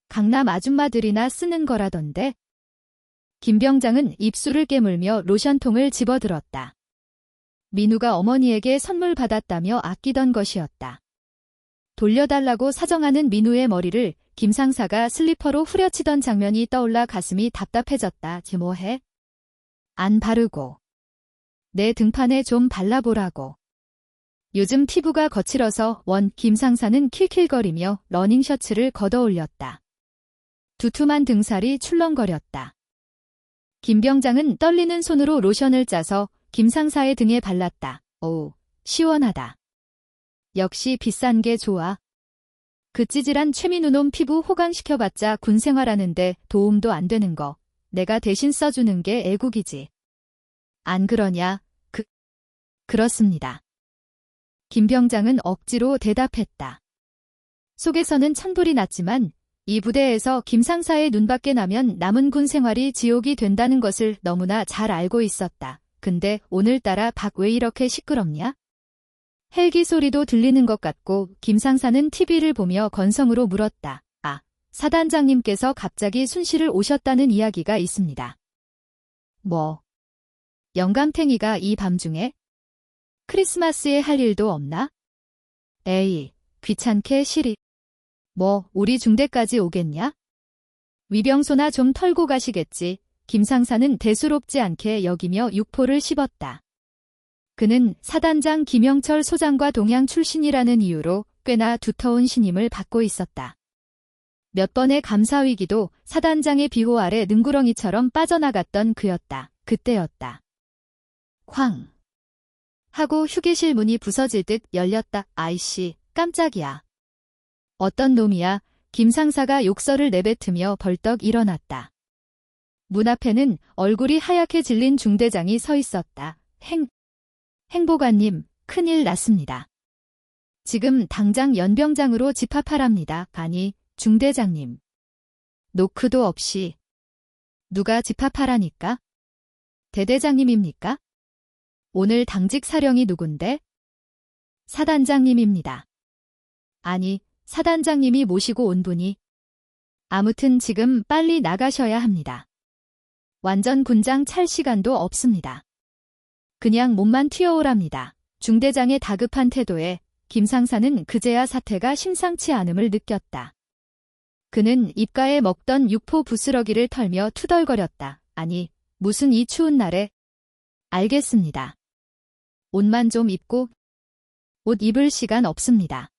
강남 아줌마들이나 쓰는 거라던데? 김 병장은 입술을 깨물며 로션통을 집어들었다. 민우가 어머니에게 선물 받았다며 아끼던 것이었다. 돌려달라고 사정하는 민우의 머리를 김 상사가 슬리퍼로 후려치던 장면이 떠올라 가슴이 답답해졌다. 뭐해? 안 바르고. 내 등판에 좀 발라보라고. 요즘 피부가 거칠어서 김 상사는 킬킬거리며 러닝 셔츠를 걷어올렸다. 두툼한 등살이 출렁거렸다. 김 병장은 떨리는 손으로 로션을 짜서 김 상사의 등에 발랐다. 오우, 시원하다. 역시 비싼 게 좋아. 그 찌질한 최민우놈 피부 호강시켜봤자 군 생활하는데 도움도 안 되는 거. 내가 대신 써주는 게 애국이지. 안 그러냐? 그렇습니다. 김 병장은 억지로 대답했다. 속에서는 천불이 났지만 이 부대에서 김 상사의 눈밖에 나면 남은 군 생활이 지옥이 된다는 것을 너무나 잘 알고 있었다. 근데 오늘따라 밖 왜 이렇게 시끄럽냐? 헬기 소리도 들리는 것 같고 김 상사는 TV를 보며 건성으로 물었다. 아, 사단장님께서 갑자기 순실을 오셨다는 이야기가 있습니다. 뭐? 영감탱이가 이 밤중에? 크리스마스에 할 일도 없나? 에이, 귀찮게 시리. 뭐, 우리 중대까지 오겠냐? 위병소나 좀 털고 가시겠지. 김 상사는 대수롭지 않게 여기며 육포를 씹었다. 그는 사단장 김영철 소장과 동양 출신이라는 이유로 꽤나 두터운 신임을 받고 있었다. 몇 번의 감사위기도 사단장의 비호 아래 능구렁이처럼 빠져나갔던 그였다. 그때였다. 쾅! 하고 휴게실 문이 부서질 듯 열렸다. 아이씨, 깜짝이야. 어떤 놈이야? 김 상사가 욕설을 내뱉으며 벌떡 일어났다. 문 앞에는 얼굴이 하얗게 질린 중대장이 서 있었다. 행보관님, 큰일 났습니다. 지금 당장 연병장으로 집합하랍니다. 아니, 중대장님. 노크도 없이. 누가 집합하라니까? 대대장님입니까? 오늘 당직 사령이 누군데? 사단장님입니다. 아니, 사단장님이 모시고 온 분이. 아무튼 지금 빨리 나가셔야 합니다. 완전 군장 찰 시간도 없습니다. 그냥 몸만 튀어오랍니다. 중대장의 다급한 태도에 김 상사는 그제야 사태가 심상치 않음을 느꼈다. 그는 입가에 먹던 육포 부스러기를 털며 투덜거렸다. 아니, 무슨 이 추운 날에. 알겠습니다. 옷만 좀 입고 옷 입을 시간 없습니다.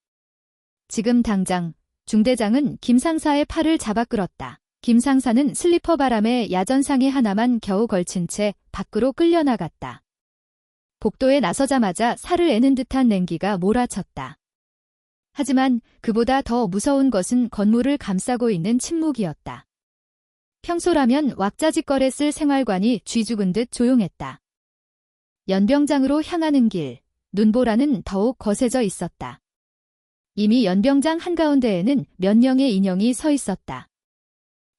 지금 당장. 중대장은 김상사의 팔을 잡아 끌었다. 김상사는 슬리퍼 바람에 야전상의 하나만 겨우 걸친 채 밖으로 끌려나갔다. 복도에 나서자마자 살을 애는 듯한 냉기가 몰아쳤다. 하지만 그보다 더 무서운 것은 건물을 감싸고 있는 침묵이었다. 평소라면 왁자지껄했을 생활관이 쥐죽은 듯 조용했다. 연병장으로 향하는 길, 눈보라는 더욱 거세져 있었다. 이미 연병장 한가운데에는 몇 명의 인형이 서 있었다.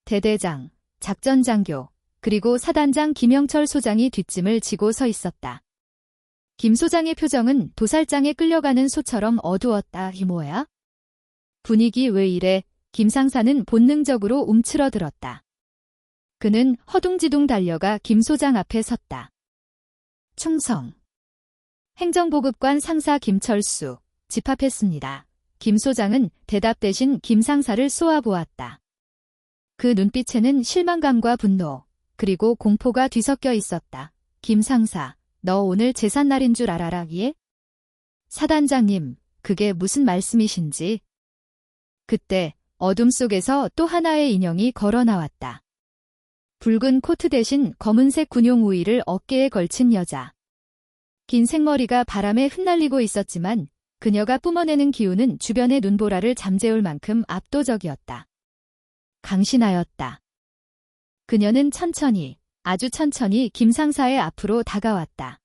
대대장, 작전장교, 그리고 사단장 김영철 소장이 뒷짐을 지고 서 있었다. 김 소장의 표정은 도살장에 끌려가는 소처럼 어두웠다. 이 뭐야? 분위기 왜 이래? 김 상사는 본능적으로 움츠러들었다. 그는 허둥지둥 달려가 김 소장 앞에 섰다. 충성. 행정보급관 상사 김철수, 집합했습니다. 김 소장은 대답 대신 김 상사를 쏘아보았다. 그 눈빛에는 실망감과 분노, 그리고 공포가 뒤섞여 있었다. 김 상사, 너 오늘 제삿날인 줄 알아라, 예? 사단장님, 그게 무슨 말씀이신지. 그때 어둠 속에서 또 하나의 인형이 걸어 나왔다. 붉은 코트 대신 검은색 군용 우위를 어깨에 걸친 여자. 긴 생머리가 바람에 흩날리고 있었지만 그녀가 뿜어내는 기운은 주변의 눈보라를 잠재울 만큼 압도적이었다. 강신하였다. 그녀는 천천히, 아주 천천히 김 상사의 앞으로 다가왔다.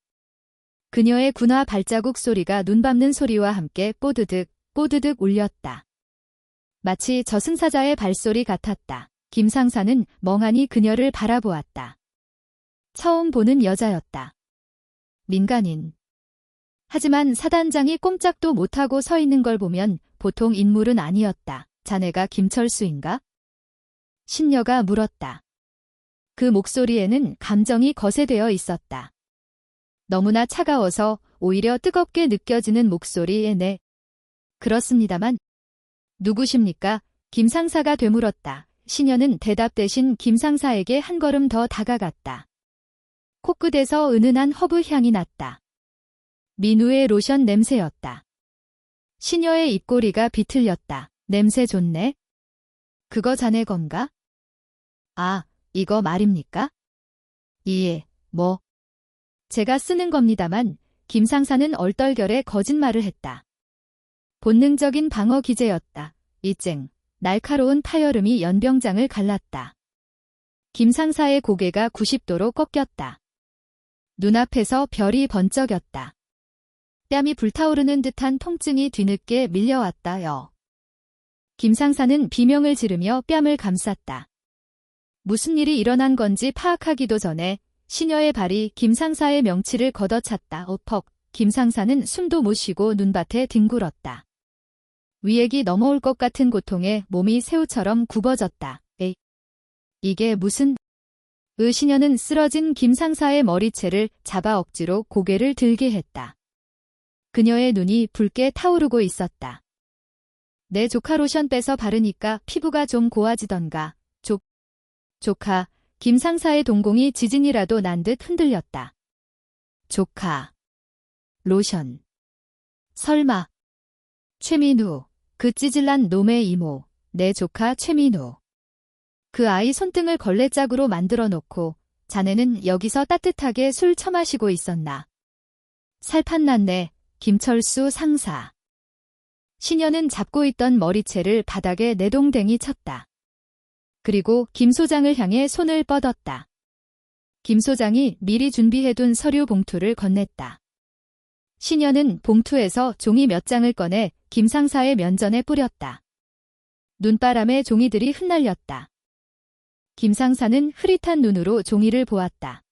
그녀의 군화 발자국 소리가 눈 밟는 소리와 함께 뽀드득, 뽀드득 울렸다. 마치 저승사자의 발소리 같았다. 김 상사는 멍하니 그녀를 바라보았다. 처음 보는 여자였다. 민간인. 하지만 사단장이 꼼짝도 못하고 서 있는 걸 보면 보통 인물은 아니었다. 자네가 김철수인가? 신녀가 물었다. 그 목소리에는 감정이 거세되어 있었다. 너무나 차가워서 오히려 뜨겁게 느껴지는 목소리에 네. 그렇습니다만. 누구십니까? 김 상사가 되물었다. 신녀는 대답 대신 김 상사에게 한 걸음 더 다가갔다. 코끝에서 은은한 허브 향이 났다. 민우의 로션 냄새였다. 신녀의 입꼬리가 비틀렸다. 냄새 좋네. 그거 자네 건가? 아, 이거 말입니까? 예, 뭐. 제가 쓰는 겁니다만 김 상사는 얼떨결에 거짓말을 했다. 본능적인 방어 기제였다. 이쨍, 날카로운 파열음이 연병장을 갈랐다. 김 상사의 고개가 90도로 꺾였다. 눈앞에서 별이 번쩍였다. 뺨이 불타오르는 듯한 통증이 뒤늦게 밀려왔다요. 김 상사는 비명을 지르며 뺨을 감쌌다. 무슨 일이 일어난 건지 파악하기도 전에 시녀의 발이 김 상사의 명치를 걷어찼다. 퍽. 김 상사는 숨도 못 쉬고 눈밭에 뒹굴었다. 위액이 넘어올 것 같은 고통에 몸이 새우처럼 굽어졌다. 에이. 이게 무슨... 시녀는 쓰러진 김 상사의 머리채를 잡아 억지로 고개를 들게 했다. 그녀의 눈이 붉게 타오르고 있었다. 내 조카 로션 빼서 바르니까 피부가 좀 고와지던가. 조카, 김 상사의 동공이 지진이라도 난 듯 흔들렸다. 조카. 로션. 설마. 최민우, 그 찌질난 놈의 이모, 내 조카 최민우. 그 아이 손등을 걸레짝으로 만들어 놓고 자네는 여기서 따뜻하게 술 처마시고 있었나. 살판 났네, 김철수 상사. 시녀는 잡고 있던 머리채를 바닥에 내동댕이 쳤다. 그리고 김 소장을 향해 손을 뻗었다. 김 소장이 미리 준비해둔 서류 봉투를 건넸다. 시녀는 봉투에서 종이 몇 장을 꺼내 김 상사의 면전에 뿌렸다. 눈바람에 종이들이 흩날렸다. 김 상사는 흐릿한 눈으로 종이를 보았다.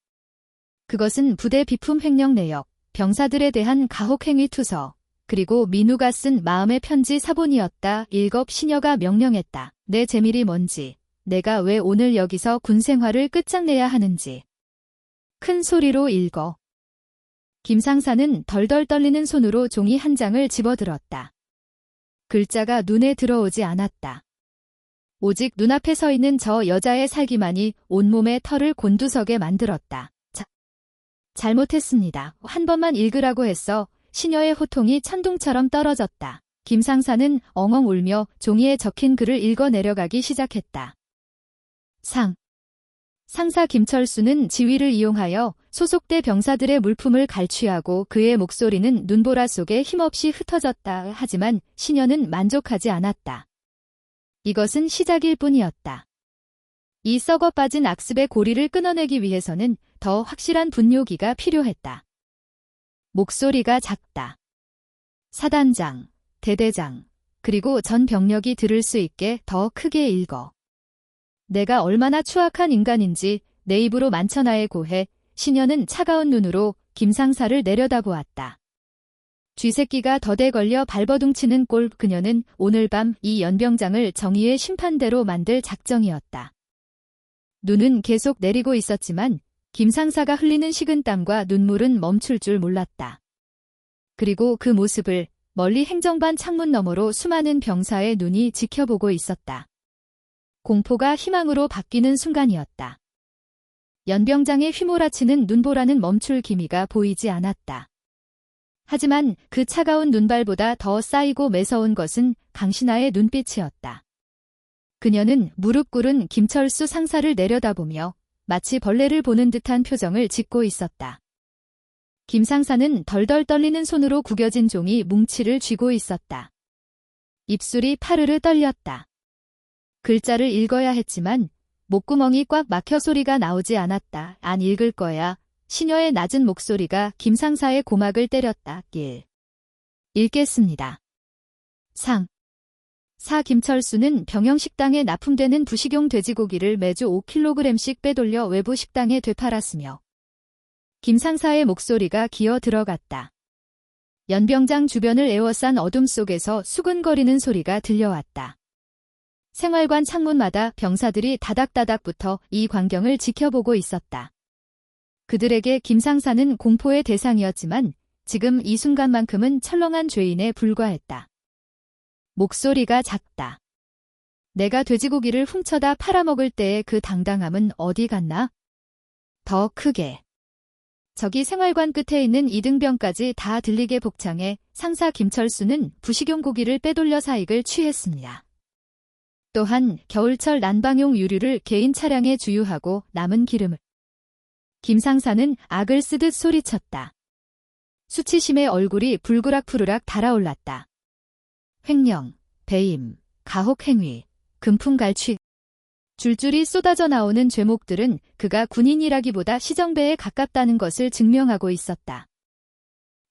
그것은 부대 비품 횡령 내역, 병사들에 대한 가혹행위 투서, 그리고 민우가 쓴 마음의 편지 사본이었다. 읽업. 시녀가 명령했다. 내 재밀이 뭔지, 내가 왜 오늘 여기서 군 생활을 끝장내야 하는지. 큰 소리로 읽어. 김 상사는 덜덜 떨리는 손으로 종이 한 장을 집어들었다. 글자가 눈에 들어오지 않았다. 오직 눈앞에 서 있는 저 여자의 살기만이 온몸의 털을 곤두서게 만들었다. 잘못했습니다. 한 번만 읽으라고 했어. 시녀의 호통이 천둥처럼 떨어졌다. 김상사는 엉엉 울며 종이에 적힌 글을 읽어 내려가기 시작했다. 상사 김철수는 지위를 이용하여 소속대 병사들의 물품을 갈취하고 그의 목소리는 눈보라 속에 힘없이 흩어졌다. 하지만 시녀는 만족하지 않았다. 이것은 시작일 뿐이었다. 이 썩어 빠진 악습의 고리를 끊어내기 위해서는 더 확실한 분뇨기가 필요했다. 목소리가 작다. 사단장, 대대장, 그리고 전 병력이 들을 수 있게 더 크게 읽어. 내가 얼마나 추악한 인간인지 내 입으로 만천하에 고해. 시녀는 차가운 눈으로 김상사를 내려다보았다. 쥐새끼가 덫에 걸려 발버둥치는 꼴. 그녀는 오늘 밤 이 연병장을 정의의 심판대로 만들 작정이었다. 눈은 계속 내리고 있었지만 김상사가 흘리는 식은땀과 눈물은 멈출 줄 몰랐다. 그리고 그 모습을 멀리 행정반 창문 너머로 수많은 병사의 눈이 지켜보고 있었다. 공포가 희망으로 바뀌는 순간이었다. 연병장의 휘몰아치는 눈보라는 멈출 기미가 보이지 않았다. 하지만 그 차가운 눈발보다 더 쌓이고 매서운 것은 강신하의 눈빛이었다. 그녀는 무릎 꿇은 김철수 상사를 내려다보며 마치 벌레를 보는 듯한 표정을 짓고 있었다. 김 상사는 덜덜 떨리는 손으로 구겨진 종이 뭉치를 쥐고 있었다. 입술이 파르르 떨렸다. 글자를 읽어야 했지만 목구멍이 꽉 막혀 소리가 나오지 않았다. 안 읽을 거야. 시녀의 낮은 목소리가 김 상사의 고막을 때렸다. 읽겠습니다. 사 김철수는 병영식당에 납품되는 부식용 돼지고기를 매주 5kg씩 빼돌려 외부 식당에 되팔았으며 김 상사의 목소리가 기어 들어갔다. 연병장 주변을 에워싼 어둠 속에서 수근거리는 소리가 들려왔다. 생활관 창문마다 병사들이 다닥다닥 붙어 이 광경을 지켜보고 있었다. 그들에게 김 상사는 공포의 대상이었지만 지금 이 순간만큼은 철렁한 죄인에 불과했다. 목소리가 작다. 내가 돼지고기를 훔쳐다 팔아먹을 때의 그 당당함은 어디 갔나? 더 크게. 저기 생활관 끝에 있는 이등병까지 다 들리게 복창해 상사 김철수는 부식용 고기를 빼돌려 사익을 취했습니다. 또한 겨울철 난방용 유류를 개인 차량에 주유하고 남은 기름을. 김 상사는 악을 쓰듯 소리쳤다. 수치심의 얼굴이 불그락푸르락 달아올랐다. 횡령, 배임, 가혹행위, 금품갈취. 줄줄이 쏟아져 나오는 죄목들은 그가 군인이라기보다 시정배에 가깝다는 것을 증명하고 있었다.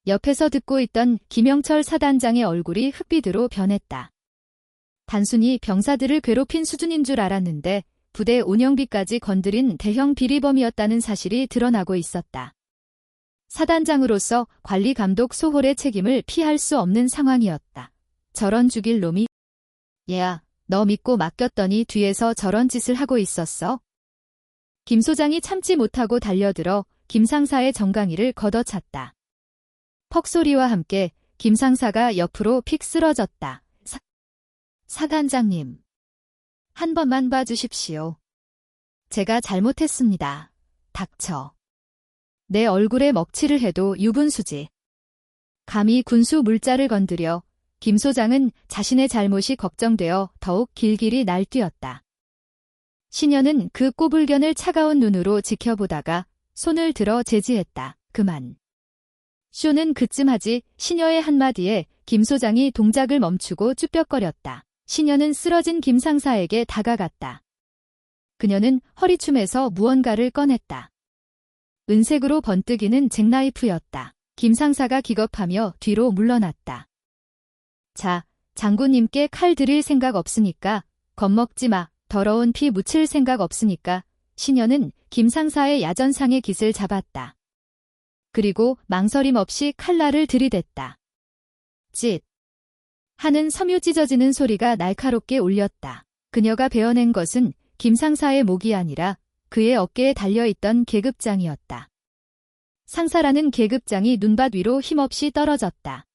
옆에서 듣고 있던 김영철 사단장의 얼굴이 흑빛으로 변했다. 단순히 병사들을 괴롭힌 수준인 줄 알았는데 부대 운영비까지 건드린 대형 비리범이었다는 사실이 드러나고 있었다. 사단장으로서 관리 감독 소홀의 책임을 피할 수 없는 상황이었다. 저런 죽일 놈이. 얘야, 너 믿고 맡겼더니 뒤에서 저런 짓을 하고 있었어? 김 소장이 참지 못하고 달려들어 김 상사의 정강이를 걷어찼다. 퍽 소리와 함께 김 상사가 옆으로 픽 쓰러졌다. 사단장님. 한 번만 봐주십시오. 제가 잘못했습니다. 닥쳐. 내 얼굴에 먹칠을 해도 유분수지. 감히 군수 물자를 건드려 김 소장은 자신의 잘못이 걱정되어 더욱 길길이 날뛰었다. 시녀는 그 꼬불견을 차가운 눈으로 지켜보다가 손을 들어 제지했다. 그만. 쇼는 그쯤 하지 시녀의 한마디에 김 소장이 동작을 멈추고 쭈뼛거렸다. 시녀는 쓰러진 김 상사에게 다가갔다. 그녀는 허리춤에서 무언가를 꺼냈다. 은색으로 번뜩이는 잭나이프였다. 김 상사가 기겁하며 뒤로 물러났다. 자, 장군님께 칼 드릴 생각 없으니까 겁먹지 마. 더러운 피 묻힐 생각 없으니까. 시녀는 김 상사의 야전상의 깃을 잡았다. 그리고 망설임 없이 칼날을 들이댔다. 찢 하는 섬유 찢어지는 소리가 날카롭게 울렸다. 그녀가 베어낸 것은 김 상사의 목이 아니라 그의 어깨에 달려있던 계급장이었다. 상사라는 계급장이 눈밭 위로 힘없이 떨어졌다.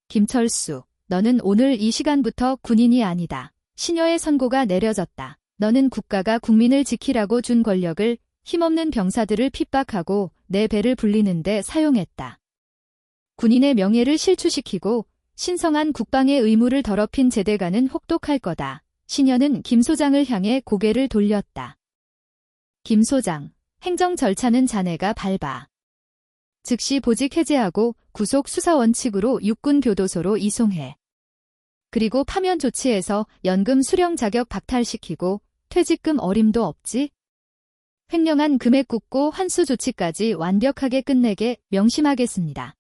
김철수, 너는 오늘 이 시간부터 군인이 아니다. 시녀의 선고가 내려졌다. 너는 국가가 국민을 지키라고 준 권력을 힘없는 병사들을 핍박하고 내 배를 불리는데 사용했다. 군인의 명예를 실추시키고 신성한 국방의 의무를 더럽힌 제대가는 혹독할 거다. 신현은 김 소장을 향해 고개를 돌렸다. 김 소장, 행정 절차는 자네가 밟아. 즉시 보직 해제하고 구속 수사 원칙으로 육군 교도소로 이송해. 그리고 파면 조치해서 연금 수령 자격 박탈시키고 퇴직금 어림도 없지? 횡령한 금액 굽고 환수 조치까지 완벽하게 끝내게 명심하겠습니다.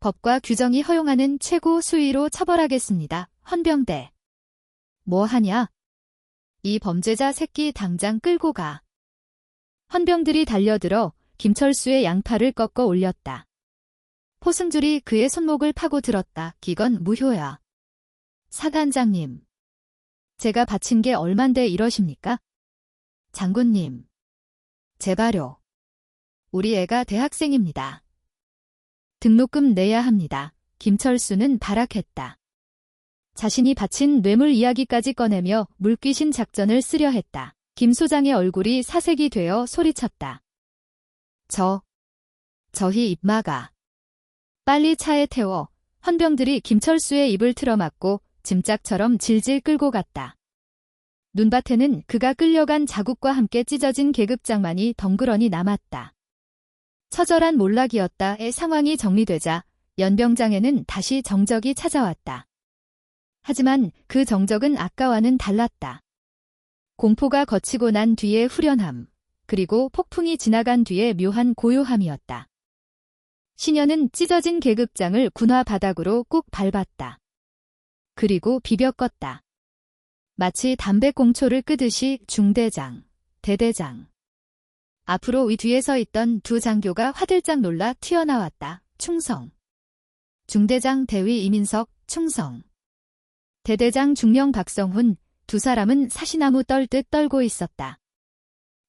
법과 규정이 허용하는 최고 수위로 처벌하겠습니다. 헌병대. 뭐 하냐? 이 범죄자 새끼 당장 끌고 가. 헌병들이 달려들어 김철수의 양팔을 꺾어 올렸다. 포승줄이 그의 손목을 파고 들었다. 기건 무효야. 사단장님. 제가 바친 게 얼만데 이러십니까? 장군님. 제발요. 우리 애가 대학생입니다. 등록금 내야 합니다. 김철수는 발악했다. 자신이 바친 뇌물 이야기까지 꺼내며 물귀신 작전을 쓰려 했다. 김 소장의 얼굴이 사색이 되어 소리쳤다. 저희 입 막아. 빨리 차에 태워. 헌병들이 김철수의 입을 틀어막고 짐짝처럼 질질 끌고 갔다. 눈밭에는 그가 끌려간 자국과 함께 찢어진 계급장만이 덩그러니 남았다. 처절한 몰락이었다의 상황이 정리되자 연병장에는 다시 정적이 찾아왔다. 하지만 그 정적은 아까와는 달랐다. 공포가 거치고 난 뒤의 후련함, 그리고 폭풍이 지나간 뒤의 묘한 고요함이었다. 신현은 찢어진 계급장을 군화 바닥으로 꾹 밟았다. 그리고 비벼 껐다. 마치 담배꽁초를 끄듯이 중대장, 대대장. 앞으로 위 뒤에 서 있던 두 장교가 화들짝 놀라 튀어나왔다. 충성. 중대장 대위 이민석, 충성. 대대장 중령 박성훈, 두 사람은 사시나무 떨듯 떨고 있었다.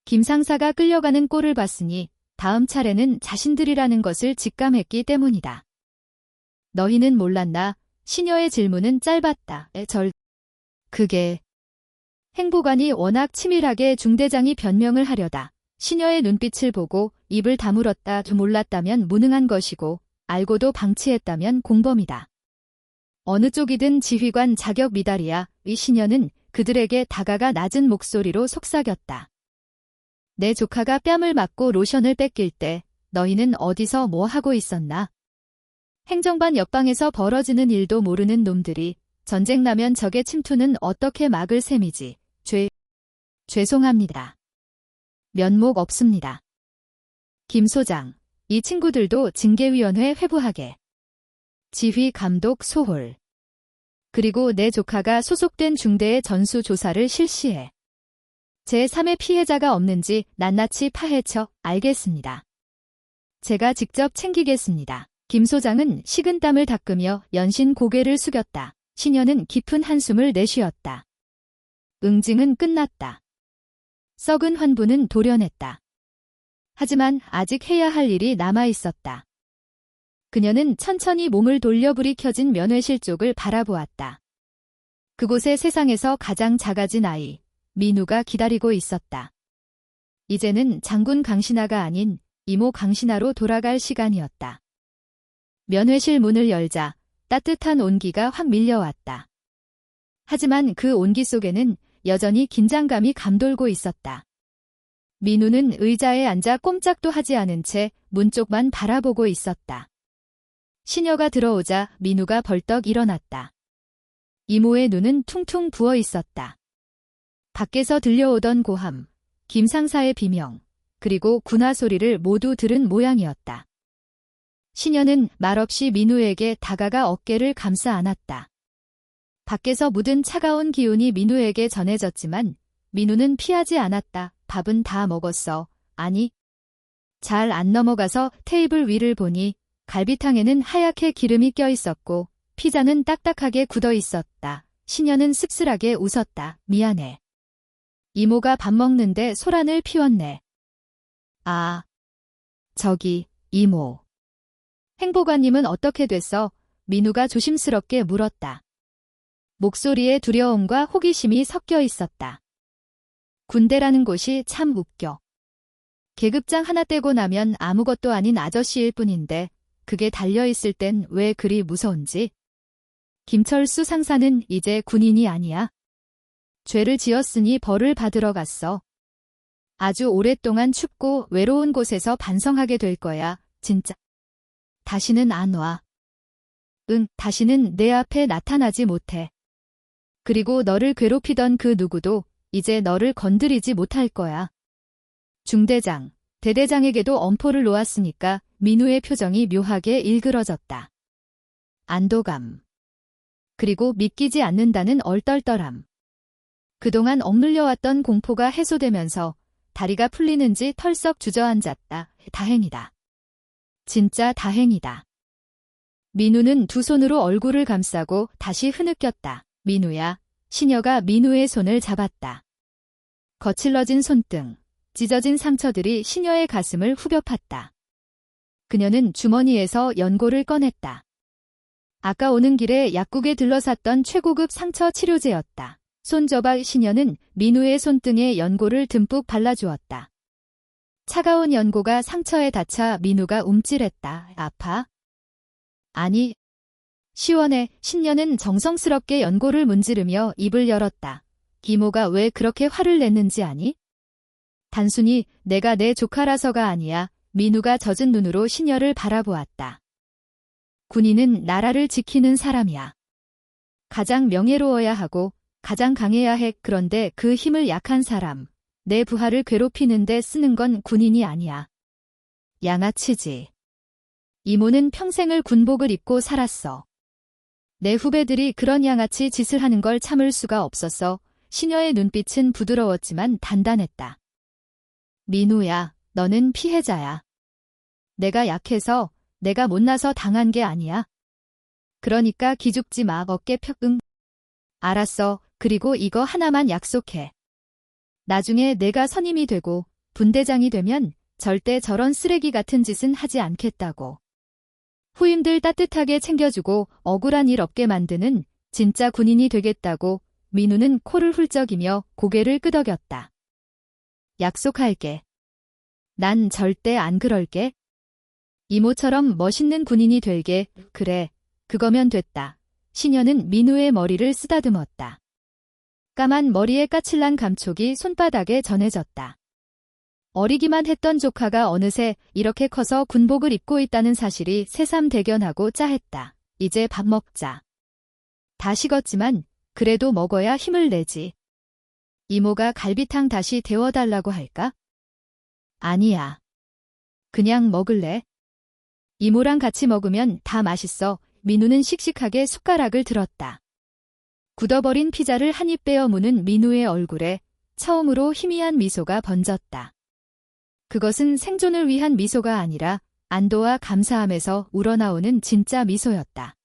김 상사가 끌려가는 꼴을 봤으니 다음 차례는 자신들이라는 것을 직감했기 때문이다. 너희는 몰랐나? 시녀의 질문은 짧았다. 그게. 행보관이 워낙 치밀하게 중대장이 변명을 하려다. 시녀의 눈빛을 보고 입을 다물었다. 몰랐다면 무능한 것이고 알고도 방치했다면 공범이다. 어느 쪽이든 지휘관 자격 미달이야. 이 시녀는 그들에게 다가가 낮은 목소리로 속삭였다. 내 조카가 뺨을 맞고 로션을 뺏길 때 너희는 어디서 뭐 하고 있었나? 행정반 옆방에서 벌어지는 일도 모르는 놈들이 전쟁 나면 적의 침투는 어떻게 막을 셈이지. 죄송합니다. 면목 없습니다. 김 소장, 이 친구들도 징계위원회 회부하게. 지휘 감독 소홀. 그리고 내 조카가 소속된 중대의 전수조사를 실시해. 제3의 피해자가 없는지 낱낱이 파헤쳐 알겠습니다. 제가 직접 챙기겠습니다. 김 소장은 식은땀을 닦으며 연신 고개를 숙였다. 시녀는 깊은 한숨을 내쉬었다. 응징은 끝났다. 썩은 환부는 도려냈다. 하지만 아직 해야 할 일이 남아있었다. 그녀는 천천히 몸을 돌려 불이 켜진 면회실 쪽을 바라보았다. 그곳에 세상에서 가장 작아진 아이, 민우가 기다리고 있었다. 이제는 장군 강신하가 아닌 이모 강신하로 돌아갈 시간이었다. 면회실 문을 열자 따뜻한 온기가 확 밀려왔다. 하지만 그 온기 속에는 여전히 긴장감이 감돌고 있었다. 민우는 의자에 앉아 꼼짝도 하지 않은 채 문 쪽만 바라보고 있었다. 시녀가 들어오자 민우가 벌떡 일어났다. 이모의 눈은 퉁퉁 부어 있었다. 밖에서 들려오던 고함, 김 상사의 비명, 그리고 군화 소리를 모두 들은 모양이었다. 시녀는 말없이 민우에게 다가가 어깨를 감싸 안았다. 밖에서 묻은 차가운 기운이 민우에게 전해졌지만 민우는 피하지 않았다. 밥은 다 먹었어. 아니, 잘 안 넘어가서 테이블 위를 보니 갈비탕에는 하얗게 기름이 껴 있었고 피자는 딱딱하게 굳어 있었다. 시녀는 씁쓸하게 웃었다. 미안해. 이모가 밥 먹는데 소란을 피웠네. 아, 저기, 이모. 행보관님은 어떻게 됐어? 민우가 조심스럽게 물었다. 목소리에 두려움과 호기심이 섞여 있었다. 군대라는 곳이 참 웃겨. 계급장 하나 떼고 나면 아무것도 아닌 아저씨일 뿐인데 그게 달려있을 땐 왜 그리 무서운지. 김철수 상사는 이제 군인이 아니야. 죄를 지었으니 벌을 받으러 갔어. 아주 오랫동안 춥고 외로운 곳에서 반성하게 될 거야, 진짜. 다시는 안 와. 응, 다시는 내 앞에 나타나지 못해. 그리고 너를 괴롭히던 그 누구도 이제 너를 건드리지 못할 거야. 중대장, 대대장에게도 엄포를 놓았으니까 민우의 표정이 묘하게 일그러졌다. 안도감. 그리고 믿기지 않는다는 얼떨떨함. 그동안 억눌려왔던 공포가 해소되면서 다리가 풀리는지 털썩 주저앉았다. 다행이다. 진짜 다행이다. 민우는 두 손으로 얼굴을 감싸고 다시 흐느꼈다. 민우야. 시녀가 민우의 손을 잡았다. 거칠러진 손등, 찢어진 상처들이 시녀의 가슴을 후벼 팠다. 그녀는 주머니에서 연고를 꺼냈다. 아까 오는 길에 약국에 들러샀던 최고급 상처 치료제였다. 손잡아 시녀는 민우의 손등에 연고를 듬뿍 발라주었다. 차가운 연고가 상처에 닿자 민우가 움찔했다. 아파? 아니. 시원해. 신녀는 정성스럽게 연고를 문지르며 입을 열었다. 이모가 왜 그렇게 화를 냈는지 아니? 단순히 내가 내 조카라서가 아니야. 민우가 젖은 눈으로 시녀를 바라보았다. 군인은 나라를 지키는 사람이야. 가장 명예로워야 하고 가장 강해야 해. 그런데 그 힘을 약한 사람, 내 부하를 괴롭히는데 쓰는 건 군인이 아니야. 양아치지. 이모는 평생을 군복을 입고 살았어. 내 후배들이 그런 양아치 짓을 하는 걸 참을 수가 없었어. 시녀의 눈빛은 부드러웠지만 단단했다. 민우야, 너는 피해자야. 내가 약해서, 내가 못나서 당한 게 아니야. 그러니까 기죽지 마. 어깨 펴. 응. 알았어. 그리고 이거 하나만 약속해. 나중에 내가 선임이 되고 분대장이 되면 절대 저런 쓰레기 같은 짓은 하지 않겠다고. 후임들 따뜻하게 챙겨주고 억울한 일 없게 만드는 진짜 군인이 되겠다고. 민우는 코를 훌쩍이며 고개를 끄덕였다. 약속할게. 난 절대 안 그럴게. 이모처럼 멋있는 군인이 될게. 그래, 그거면 됐다. 시녀는 민우의 머리를 쓰다듬었다. 까만 머리에 까칠한 감촉이 손바닥에 전해졌다. 어리기만 했던 조카가 어느새 이렇게 커서 군복을 입고 있다는 사실이 새삼대견하고 짜했다. 이제 밥 먹자. 다 식었지만 그래도 먹어야 힘을 내지. 이모가 갈비탕 다시 데워달라고 할까? 아니야. 그냥 먹을래? 이모랑 같이 먹으면 다 맛있어. 민우는 씩씩하게 숟가락을 들었다. 굳어버린 피자를 한 입 빼어 무는 민우의 얼굴에 처음으로 희미한 미소가 번졌다. 그것은 생존을 위한 미소가 아니라 안도와 감사함에서 우러나오는 진짜 미소였다.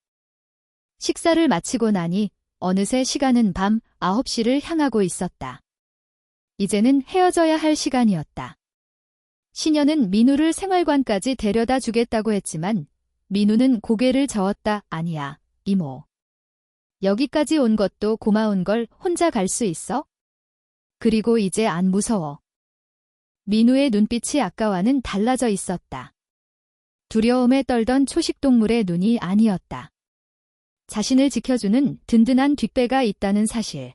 식사를 마치고 나니 어느새 시간은 밤 9시를 향하고 있었다. 이제는 헤어져야 할 시간이었다. 시녀는 민우를 생활관까지 데려다 주겠다고 했지만 민우는 고개를 저었다. 아니야, 이모. 여기까지 온 것도 고마운 걸 혼자 갈 수 있어? 그리고 이제 안 무서워. 민우의 눈빛이 아까와는 달라져 있었다. 두려움에 떨던 초식동물의 눈이 아니었다. 자신을 지켜주는 든든한 뒷배가 있다는 사실.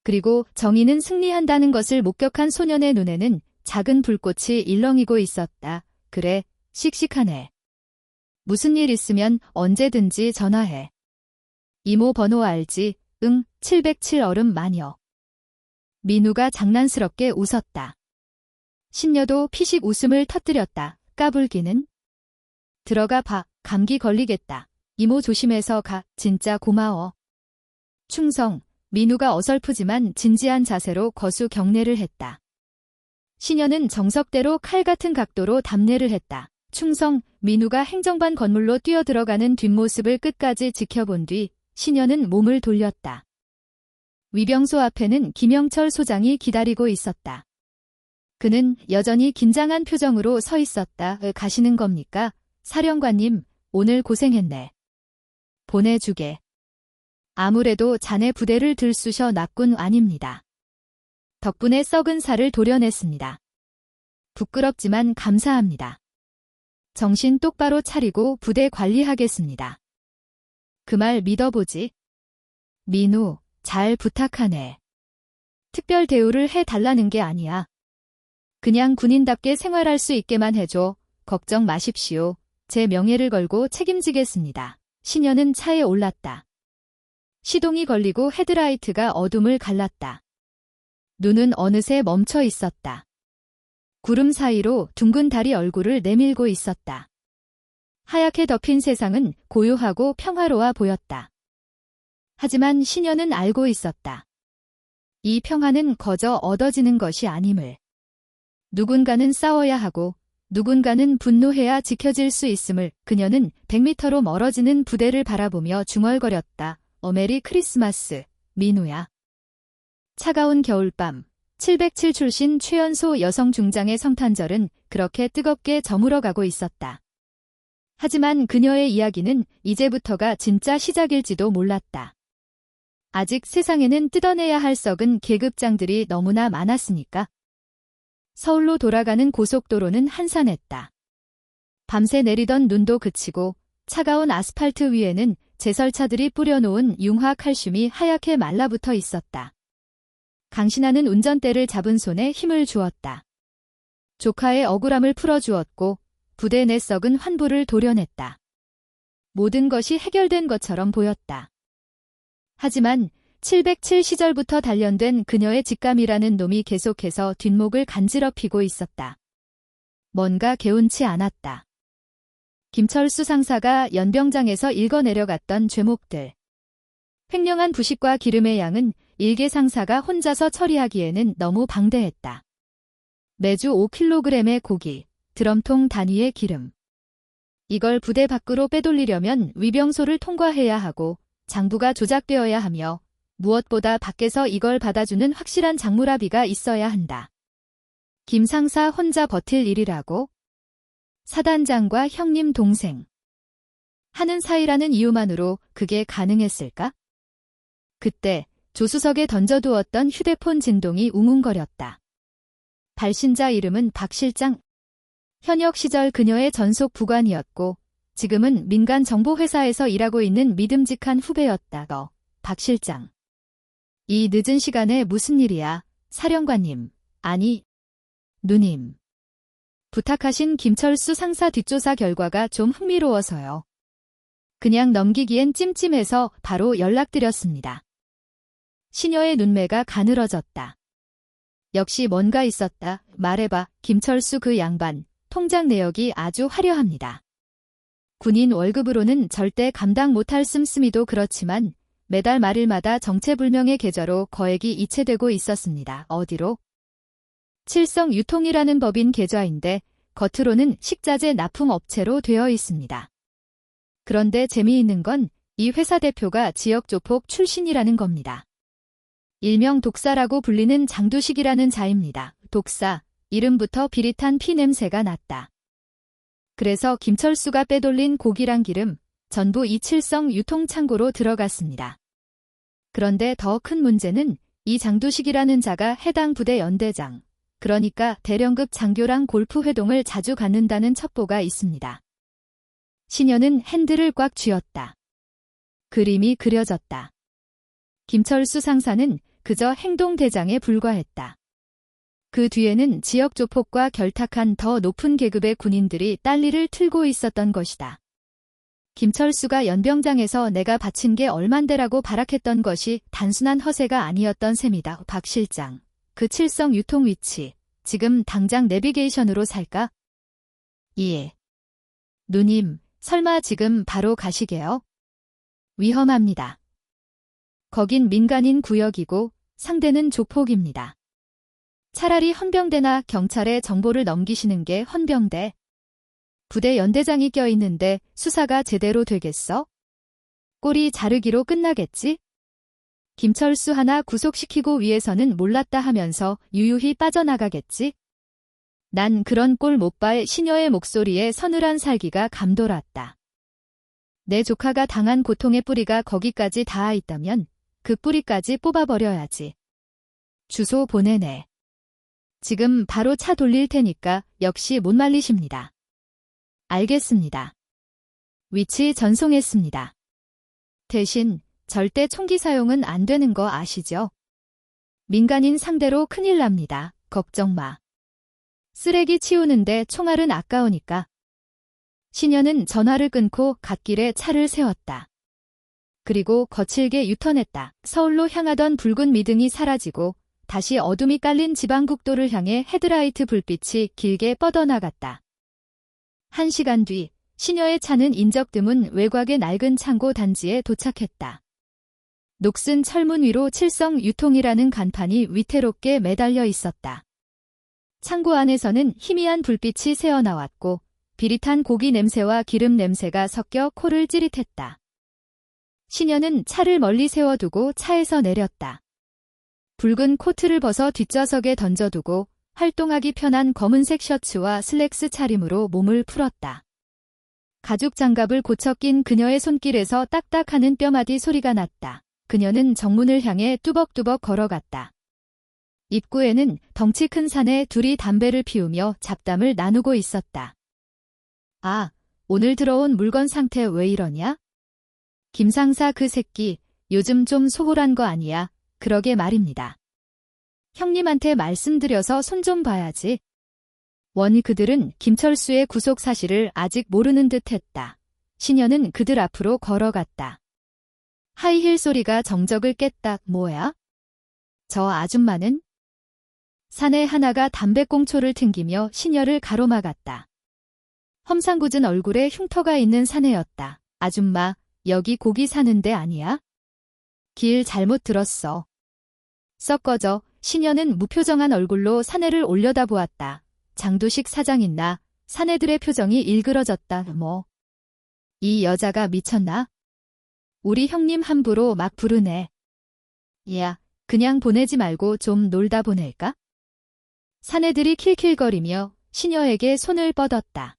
그리고 정의는 승리한다는 것을 목격한 소년의 눈에는 작은 불꽃이 일렁이고 있었다. 그래, 씩씩하네. 무슨 일 있으면 언제든지 전화해. 이모 번호 알지? 응, 707 얼음 마녀. 민우가 장난스럽게 웃었다. 신녀도 피식 웃음을 터뜨렸다. 까불기는? 들어가 봐. 감기 걸리겠다. 이모 조심해서 가. 진짜 고마워. 충성. 민우가 어설프지만 진지한 자세로 거수 경례를 했다. 시녀는 정석대로 칼 같은 각도로 답례를 했다. 충성. 민우가 행정반 건물로 뛰어들어가는 뒷모습을 끝까지 지켜본 뒤 시녀는 몸을 돌렸다. 위병소 앞에는 김영철 소장이 기다리고 있었다. 그는 여전히 긴장한 표정으로 서 있었다. 가시는 겁니까? 사령관님, 오늘 고생했네. 보내주게. 아무래도 자네 부대를 들쑤셔 납군 아닙니다. 덕분에 썩은 살을 도려냈습니다. 부끄럽지만 감사합니다. 정신 똑바로 차리고 부대 관리하겠습니다. 그 말 믿어보지. 민우, 잘 부탁하네. 특별 대우를 해달라는 게 아니야. 그냥 군인답게 생활할 수 있게만 해줘. 걱정 마십시오. 제 명예를 걸고 책임지겠습니다. 신현은 차에 올랐다. 시동이 걸리고 헤드라이트가 어둠을 갈랐다. 눈은 어느새 멈춰 있었다. 구름 사이로 둥근 달이 얼굴을 내밀고 있었다. 하얗게 덮인 세상은 고요하고 평화로워 보였다. 하지만 신현은 알고 있었다. 이 평화는 거저 얻어지는 것이 아님을. 누군가는 싸워야 하고 누군가는 분노해야 지켜질 수 있음을 그녀는 100m로 멀어지는 부대를 바라보며 중얼거렸다. 메리 크리스마스, 민우야. 차가운 겨울밤, 707 출신 최연소 여성 중장의 성탄절은 그렇게 뜨겁게 저물어가고 있었다. 하지만 그녀의 이야기는 이제부터가 진짜 시작일지도 몰랐다. 아직 세상에는 뜯어내야 할 썩은 계급장들이 너무나 많았으니까. 서울로 돌아가는 고속도로는 한산했다. 밤새 내리던 눈도 그치고 차가운 아스팔트 위에는 제설차들이 뿌려놓은 융화 칼슘이 하얗게 말라붙어 있었다. 강신하는 운전대를 잡은 손에 힘을 주었다. 조카의 억울함을 풀어주었고 부대 내 썩은 환부를 도려냈다. 모든 것이 해결된 것처럼 보였다. 하지만 707 시절부터 단련된 그녀의 직감이라는 놈이 계속해서 뒷목을 간지럽히고 있었다. 뭔가 개운치 않았다. 김철수 상사가 연병장에서 읽어내려갔던 죄목들. 횡령한 부식과 기름의 양은 일개 상사가 혼자서 처리하기에는 너무 방대했다. 매주 5kg의 고기, 드럼통 단위의 기름. 이걸 부대 밖으로 빼돌리려면 위병소를 통과해야 하고 장부가 조작되어야 하며 무엇보다 밖에서 이걸 받아주는 확실한 장물아비가 있어야 한다. 김 상사 혼자 버틸 일이라고? 사단장과 형님 동생. 하는 사이라는 이유만으로 그게 가능했을까? 그때 조수석에 던져두었던 휴대폰 진동이 웅웅거렸다. 발신자 이름은 박 실장. 현역 시절 그녀의 전속 부관이었고 지금은 민간 정보회사에서 일하고 있는 믿음직한 후배였다. 박 실장. 이 늦은 시간에 무슨 일이야, 사령관님. 아니, 누님. 부탁하신 김철수 상사 뒷조사 결과가 좀 흥미로워서요. 그냥 넘기기엔 찜찜해서 바로 연락드렸습니다. 시녀의 눈매가 가늘어졌다. 역시 뭔가 있었다. 말해봐. 김철수 그 양반. 통장 내역이 아주 화려합니다. 군인 월급으로는 절대 감당 못할 씀씀이도 그렇지만 매달 말일마다 정체불명의 계좌로 거액이 이체되고 있었습니다. 어디로? 칠성 유통이라는 법인 계좌인데 겉으로는 식자재 납품업체로 되어 있습니다. 그런데 재미있는 건 이 회사 대표가 지역 조폭 출신이라는 겁니다. 일명 독사라고 불리는 장두식이라는 자입니다. 독사, 이름부터 비릿한 피 냄새가 났다. 그래서 김철수가 빼돌린 고기랑 기름, 전부 이 칠성 유통창고로 들어갔습니다. 그런데 더 큰 문제는 이 장두식이라는 자가 해당 부대 연대장, 그러니까 대령급 장교랑 골프 회동을 자주 갖는다는 첩보가 있습니다. 시녀는 핸들을 꽉 쥐었다. 그림이 그려졌다. 김철수 상사는 그저 행동대장에 불과했다. 그 뒤에는 지역 조폭과 결탁한 더 높은 계급의 군인들이 딸리를 틀고 있었던 것이다. 김철수가 연병장에서 내가 바친 게 얼만데라고 발악했던 것이 단순한 허세가 아니었던 셈이다. 박 실장, 그 칠성 유통 위치, 지금 당장 내비게이션으로 살까? 예. 누님, 설마 지금 바로 가시게요? 위험합니다. 거긴 민간인 구역이고 상대는 조폭입니다. 차라리 헌병대나 경찰에 정보를 넘기시는 게 헌병대. 부대 연대장이 껴있는데 수사가 제대로 되겠어? 꼬리 자르기로 끝나겠지? 김철수 하나 구속시키고 위에서는 몰랐다 하면서 유유히 빠져나가겠지? 난 그런 꼴 못 봐. 시녀의 목소리에 서늘한 살기가 감돌았다. 내 조카가 당한 고통의 뿌리가 거기까지 닿아 있다면 그 뿌리까지 뽑아버려야지. 주소 보내네. 지금 바로 차 돌릴 테니까 역시 못 말리십니다. 알겠습니다. 위치 전송했습니다. 대신 절대 총기 사용은 안 되는 거 아시죠? 민간인 상대로 큰일 납니다. 걱정 마. 쓰레기 치우는데 총알은 아까우니까. 신현은 전화를 끊고 갓길에 차를 세웠다. 그리고 거칠게 유턴했다. 서울로 향하던 붉은 미등이 사라지고 다시 어둠이 깔린 지방국도를 향해 헤드라이트 불빛이 길게 뻗어나갔다. 1시간 뒤 신여의 차는 인적 드문 외곽의 낡은 창고 단지에 도착했다. 녹슨 철문 위로 칠성 유통이라는 간판이 위태롭게 매달려 있었다. 창고 안에서는 희미한 불빛이 새어나왔고 비릿한 고기 냄새와 기름 냄새가 섞여 코를 찌릿했다. 신여는 차를 멀리 세워두고 차에서 내렸다. 붉은 코트를 벗어 뒷좌석에 던져두고 활동하기 편한 검은색 셔츠와 슬랙스 차림으로 몸을 풀었다. 가죽 장갑을 고쳐 낀 그녀의 손길에서 딱딱하는 뼈마디 소리가 났다. 그녀는 정문을 향해 뚜벅뚜벅 걸어갔다. 입구에는 덩치 큰 사내 둘이 담배를 피우며 잡담을 나누고 있었다. 아, 오늘 들어온 물건 상태 왜 이러냐? 김상사 그 새끼 요즘 좀 소홀한 거 아니야? 그러게 말입니다. 형님한테 말씀드려서 손 좀 봐야지. 원 그들은 김철수의 구속 사실을 아직 모르는 듯 했다. 신여는 그들 앞으로 걸어갔다. 하이힐 소리가 정적을 깼다. 뭐야? 저 아줌마는? 사내 하나가 담배꽁초를 튕기며 신여를 가로막았다. 험상궂은 얼굴에 흉터가 있는 사내였다. 아줌마, 여기 고기 사는 데 아니야? 길 잘못 들었어. 썩 꺼져. 신여는 무표정한 얼굴로 사내를 올려다보았다. 장두식 사장 있나? 사내들의 표정이 일그러졌다. 뭐? 이 여자가 미쳤나? 우리 형님 함부로 막 부르네. 야, 그냥 보내지 말고 좀 놀다 보낼까? 사내들이 킬킬거리며 신여에게 손을 뻗었다.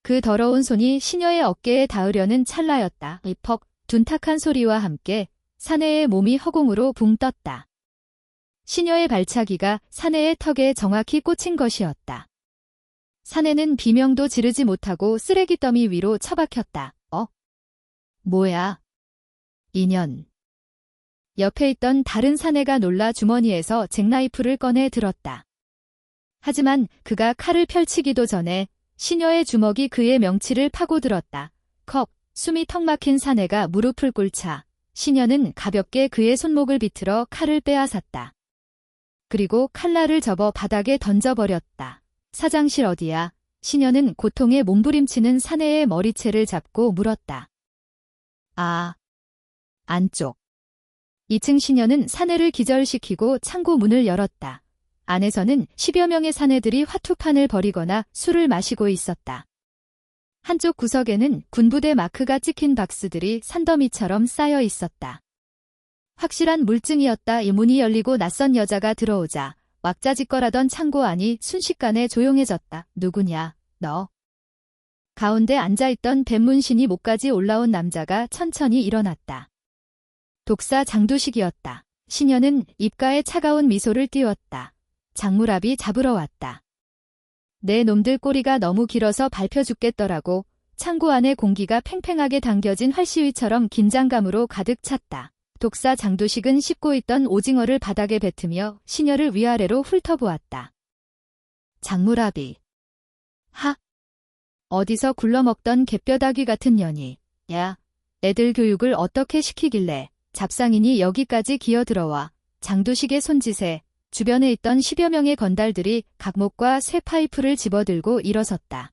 그 더러운 손이 신여의 어깨에 닿으려는 찰나였다. 퍽, 둔탁한 소리와 함께 사내의 몸이 허공으로 붕 떴다. 신여의 발차기가 사내의 턱에 정확히 꽂힌 것이었다. 사내는 비명도 지르지 못하고 쓰레기 더미 위로 처박혔다. 뭐야? 인연. 옆에 있던 다른 사내가 놀라 주머니에서 잭나이프를 꺼내 들었다. 하지만 그가 칼을 펼치기도 전에 신여의 주먹이 그의 명치를 파고들었다. 컵, 숨이 턱 막힌 사내가 무릎을 꿇자 신여는 가볍게 그의 손목을 비틀어 칼을 빼앗았다. 그리고 칼날을 접어 바닥에 던져버렸다. 사장실 어디야? 신여는 고통에 몸부림치는 사내의 머리채를 잡고 물었다. 아, 안쪽. 2층 신여는 사내를 기절시키고 창고 문을 열었다. 안에서는 10여 명의 사내들이 화투판을 벌이거나 술을 마시고 있었다. 한쪽 구석에는 군부대 마크가 찍힌 박스들이 산더미처럼 쌓여 있었다. 확실한 물증이었다. 이 문이 열리고 낯선 여자가 들어오자 왁자지껄하던 창고 안이 순식간에 조용해졌다. 누구냐, 너? 가운데 앉아있던 뱀문신이 목까지 올라온 남자가 천천히 일어났다. 독사 장두식이었다. 신여는 입가에 차가운 미소를 띄웠다. 장무랍이 잡으러 왔다. 내 놈들 꼬리가 너무 길어서 밟혀 죽겠더라고. 창고 안에 공기가 팽팽하게 당겨진 활시위처럼 긴장감으로 가득 찼다. 독사 장두식은 씹고 있던 오징어를 바닥에 뱉으며 신여를 위아래로 훑어보았다. 장무랍이. 하. 어디서 굴러먹던 갯뼈다귀 같은 년이. 야, 애들 교육을 어떻게 시키길래 잡상인이 여기까지 기어들어와. 장두식의 손짓에 주변에 있던 10여 명의 건달들이 각목과 쇠 파이프를 집어들고 일어섰다.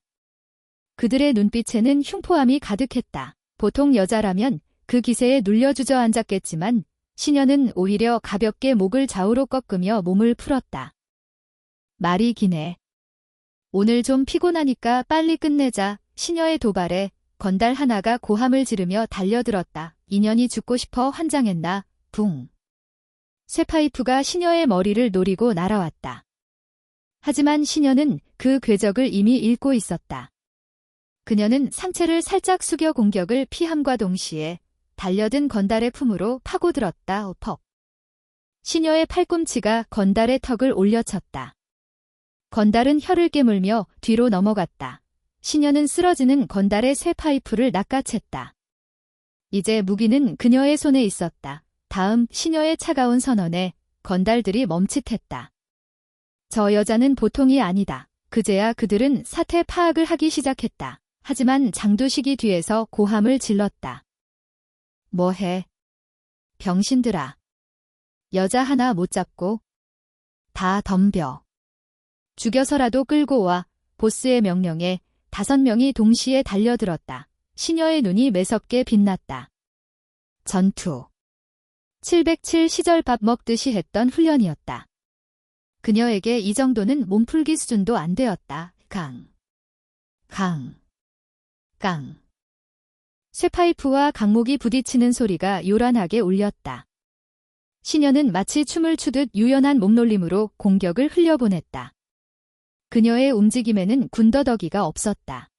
그들의 눈빛에는 흉포함이 가득했다. 보통 여자라면 그 기세에 눌려 주저앉았겠지만 신여는 오히려 가볍게 목을 좌우로 꺾으며 몸을 풀었다. 말이 기네. 오늘 좀 피곤하니까 빨리 끝내자. 신여의 도발에 건달 하나가 고함을 지르며 달려들었다. 인연이 죽고 싶어 환장했나? 붕. 쇠파이프가 신여의 머리를 노리고 날아왔다. 하지만 신여는 그 궤적을 이미 읽고 있었다. 그녀는 상체를 살짝 숙여 공격을 피함과 동시에 달려든 건달의 품으로 파고들었다. 퍽. 신여의 팔꿈치가 건달의 턱을 올려쳤다. 건달은 혀를 깨물며 뒤로 넘어갔다. 시녀는 쓰러지는 건달의 쇠파이프를 낚아챘다. 이제 무기는 그녀의 손에 있었다. 다음 시녀의 차가운 선언에 건달들이 멈칫했다. 저 여자는 보통이 아니다. 그제야 그들은 사태 파악을 하기 시작했다. 하지만 장두식이 뒤에서 고함을 질렀다. 뭐해? 병신들아. 여자 하나 못 잡고 다 덤벼. 죽여서라도 끌고 와. 보스의 명령에 5명이 동시에 달려들었다. 시녀의 눈이 매섭게 빛났다. 전투. 707 시절 밥 먹듯이 했던 훈련이었다. 그녀에게 이 정도는 몸풀기 수준도 안 되었다. 강. 쇠파이프와 강목이 부딪히는 소리가 요란하게 울렸다. 시녀는 마치 춤을 추듯 유연한 몸놀림으로 공격을 흘려보냈다. 그녀의 움직임에는 군더더기가 없었다.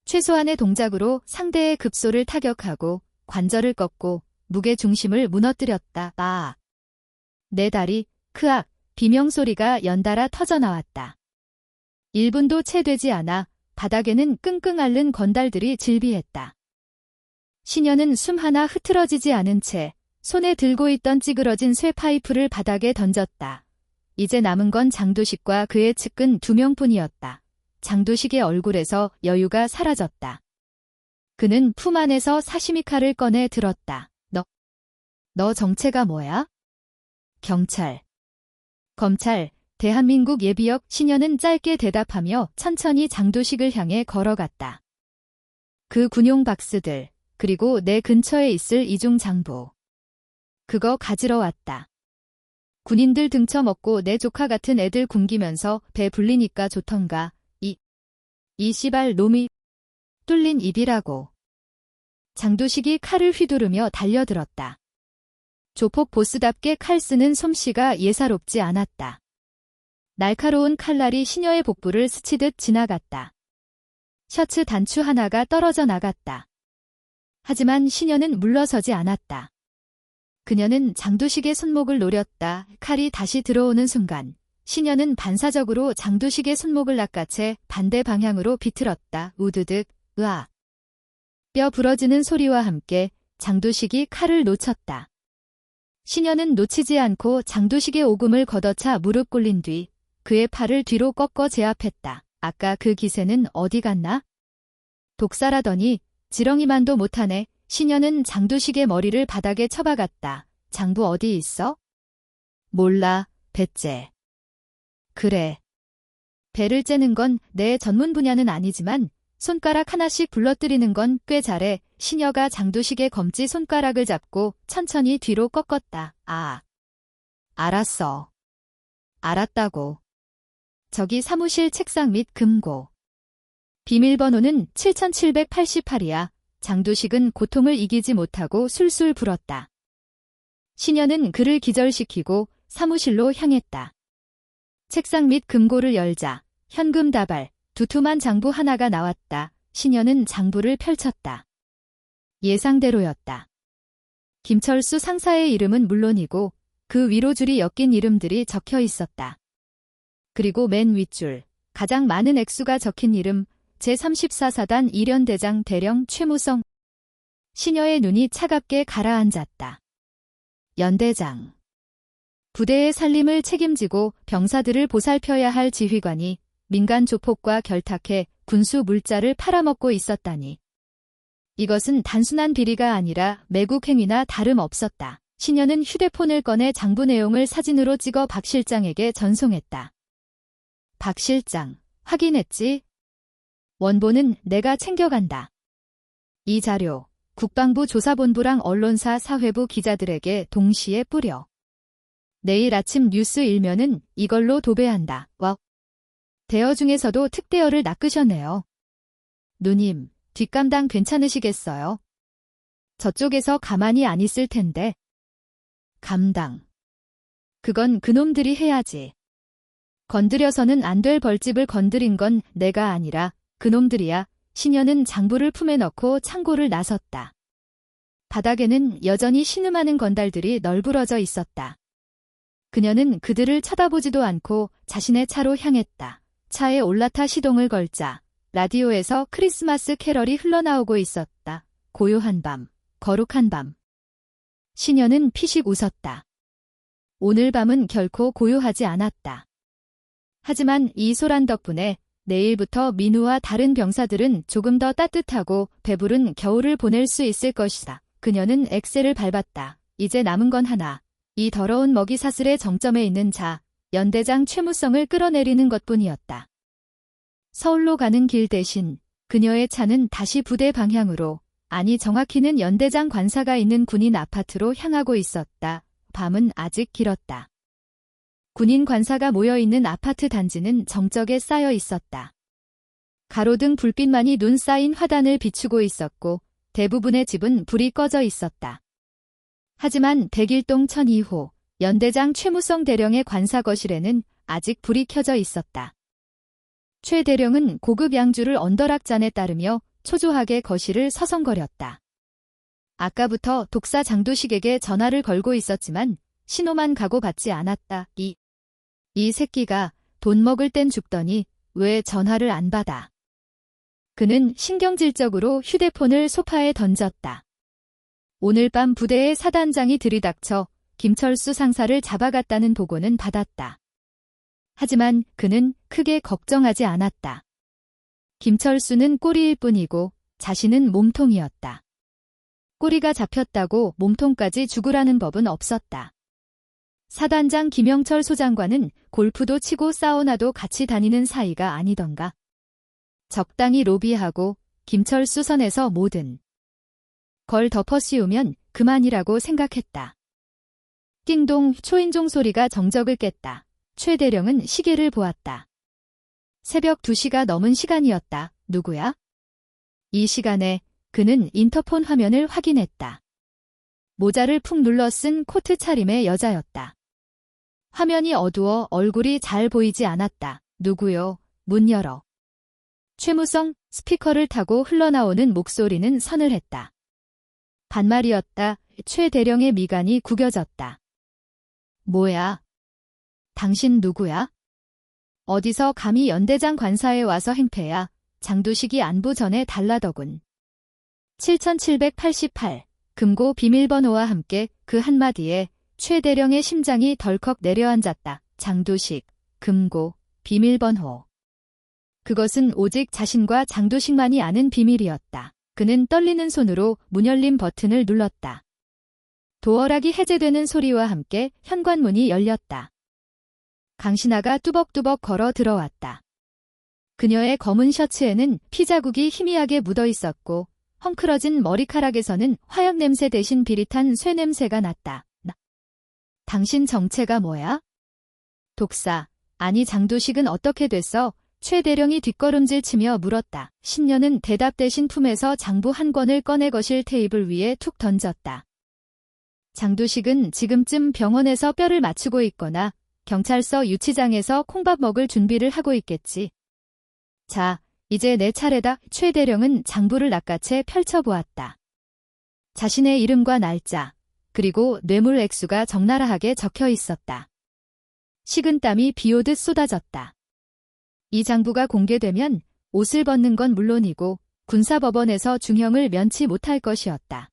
최소한의 동작으로 상대의 급소를 타격하고 관절을 꺾고 무게 중심을 무너뜨렸다. 아! 내 다리, 크악! 비명소리가 연달아 터져나왔다. 1분도 채 되지 않아 바닥에는 끙끙 앓는 건달들이 질비했다. 시녀는 숨 하나 흐트러지지 않은 채 손에 들고 있던 찌그러진 쇠파이프를 바닥에 던졌다. 이제 남은 건 장두식과 그의 측근 2명뿐이었다. 장두식의 얼굴에서 여유가 사라졌다. 그는 품 안에서 사시미 칼을 꺼내 들었다. 너 정체가 뭐야? 경찰. 검찰, 대한민국 예비역. 시녀는 짧게 대답하며 천천히 장두식을 향해 걸어갔다. 그 군용 박스들, 그리고 내 근처에 있을 이중 장부. 그거 가지러 왔다. 군인들 등쳐먹고 내 조카 같은 애들 굶기면서 배 불리니까 좋던가. 이 씨발 놈이 뚫린 입이라고. 장두식이 칼을 휘두르며 달려들었다. 조폭 보스답게 칼 쓰는 솜씨가 예사롭지 않았다. 날카로운 칼날이 시녀의 복부를 스치듯 지나갔다. 셔츠 단추 하나가 떨어져 나갔다. 하지만 시녀는 물러서지 않았다. 그녀는 장두식의 손목을 노렸다. 칼이 다시 들어오는 순간 시녀는 반사적으로 장두식의 손목을 낚아채 반대 방향으로 비틀었다. 우드득, 으아. 뼈 부러지는 소리와 함께 장두식이 칼을 놓쳤다. 시녀는 놓치지 않고 장두식의 오금을 걷어차 무릎 꿇린 뒤 그의 팔을 뒤로 꺾어 제압했다. 아까 그 기세는 어디 갔나? 독살하더니 지렁이만도 못하네. 시녀는 장두식의 머리를 바닥에 쳐박았다. 장부 어디 있어? 몰라, 배째. 그래. 배를 째는 건 내 전문 분야는 아니지만 손가락 하나씩 불러뜨리는 건 꽤 잘해. 시녀가 장두식의 검지 손가락을 잡고 천천히 뒤로 꺾었다. 아. 알았어. 알았다고. 저기 사무실 책상 밑 금고. 비밀번호는 7788이야. 장두식은 고통을 이기지 못하고 술술 불었다. 시녀는 그를 기절시키고 사무실로 향했다. 책상 밑 금고를 열자 현금 다발, 두툼한 장부 하나가 나왔다. 시녀는 장부를 펼쳤다. 예상대로였다. 김철수 상사의 이름은 물론이고 그 위로 줄이 엮인 이름들이 적혀 있었다. 그리고 맨 윗줄, 가장 많은 액수가 적힌 이름, 제34사단 이련대장 대령 최무성. 시녀의 눈이 차갑게 가라앉았다. 연대장. 부대의 살림을 책임지고 병사들을 보살펴야 할 지휘관이 민간 조폭과 결탁해 군수 물자를 팔아먹고 있었다니. 이것은 단순한 비리가 아니라 매국 행위나 다름없었다. 시녀는 휴대폰을 꺼내 장부 내용을 사진으로 찍어 박 실장에게 전송했다. 박 실장, 확인했지? 원본은 내가 챙겨간다. 이 자료, 국방부 조사본부랑 언론사 사회부 기자들에게 동시에 뿌려. 내일 아침 뉴스 1면은 이걸로 도배한다. 와. 대여 중에서도 특대여를 낚으셨네요. 누님, 뒷감당 괜찮으시겠어요? 저쪽에서 가만히 안 있을 텐데. 감당. 그건 그놈들이 해야지. 건드려서는 안 될 벌집을 건드린 건 내가 아니라 그놈들이야. 시녀는 장부를 품에 넣고 창고를 나섰다. 바닥에는 여전히 신음하는 건달들이 널브러져 있었다. 그녀는 그들을 쳐다보지도 않고 자신의 차로 향했다. 차에 올라타 시동을 걸자 라디오에서 크리스마스 캐럴이 흘러나오고 있었다. 고요한 밤, 거룩한 밤. 시녀는 피식 웃었다. 오늘 밤은 결코 고요하지 않았다. 하지만 이 소란 덕분에 내일부터 민우와 다른 병사들은 조금 더 따뜻하고 배부른 겨울을 보낼 수 있을 것이다. 그녀는 엑셀을 밟았다. 이제 남은 건 하나. 이 더러운 먹이 사슬의 정점에 있는 자, 연대장 최무성을 끌어내리는 것뿐이었다. 서울로 가는 길 대신 그녀의 차는 다시 부대 방향으로, 아니 정확히는 연대장 관사가 있는 군인 아파트로 향하고 있었다. 밤은 아직 길었다. 군인 관사가 모여있는 아파트 단지는 정적에 쌓여 있었다. 가로등 불빛만이 눈 쌓인 화단을 비추고 있었고 대부분의 집은 불이 꺼져 있었다. 하지만 101동 1002호 연대장 최무성 대령의 관사 거실에는 아직 불이 켜져 있었다. 최 대령은 고급 양주를 언더락잔에 따르며 초조하게 거실을 서성거렸다. 아까부터 독사 장두식에게 전화를 걸고 있었지만 신호만 가고 받지 않았다. 이 새끼가 돈 먹을 땐 죽더니 왜 전화를 안 받아? 그는 신경질적으로 휴대폰을 소파에 던졌다. 오늘 밤 부대의 사단장이 들이닥쳐 김철수 상사를 잡아갔다는 보고는 받았다. 하지만 그는 크게 걱정하지 않았다. 김철수는 꼬리일 뿐이고 자신은 몸통이었다. 꼬리가 잡혔다고 몸통까지 죽으라는 법은 없었다. 사단장 김영철 소장과는 골프도 치고 사우나도 같이 다니는 사이가 아니던가. 적당히 로비하고 김철수 선에서 모든 걸 덮어 씌우면 그만이라고 생각했다. 띵동 초인종 소리가 정적을 깼다. 최 대령은 시계를 보았다. 새벽 2시가 넘은 시간이었다. 누구야? 이 시간에 그는 인터폰 화면을 확인했다. 모자를 푹 눌러 쓴 코트 차림의 여자였다. 화면이 어두워 얼굴이 잘 보이지 않았다. 누구요? 문 열어. 최무성. 스피커를 타고 흘러나오는 목소리는 서늘했다. 반말이었다. 최 대령의 미간이 구겨졌다. 뭐야? 당신 누구야? 어디서 감히 연대장 관사에 와서 행패야? 장두식이 안부 전에 달라더군. 7788. 금고 비밀번호와 함께 그 한마디에 최 대령의 심장이 덜컥 내려앉았다. 장두식, 금고, 비밀번호. 그것은 오직 자신과 장두식만이 아는 비밀이었다. 그는 떨리는 손으로 문 열림 버튼을 눌렀다. 도어락이 해제되는 소리와 함께 현관문이 열렸다. 강신아가 뚜벅뚜벅 걸어 들어왔다. 그녀의 검은 셔츠에는 피자국이 희미하게 묻어 있었고 헝클어진 머리카락에서는 화약 냄새 대신 비릿한 쇠 냄새가 났다. 당신 정체가 뭐야? 독사. 아니 장두식은 어떻게 됐어? 최 대령이 뒷걸음질 치며 물었다. 신녀는 대답 대신 품에서 장부 한 권을 꺼내 거실 테이블 위에 툭 던졌다. 장두식은 지금쯤 병원에서 뼈를 맞추고 있거나 경찰서 유치장에서 콩밥 먹을 준비를 하고 있겠지. 자, 이제 내 차례다. 최 대령은 장부를 낚아채 펼쳐보았다. 자신의 이름과 날짜, 그리고 뇌물 액수가 적나라하게 적혀 있었다. 식은땀이 비오듯 쏟아졌다. 이 장부가 공개되면 옷을 벗는 건 물론이고 군사법원에서 중형을 면치 못할 것이었다.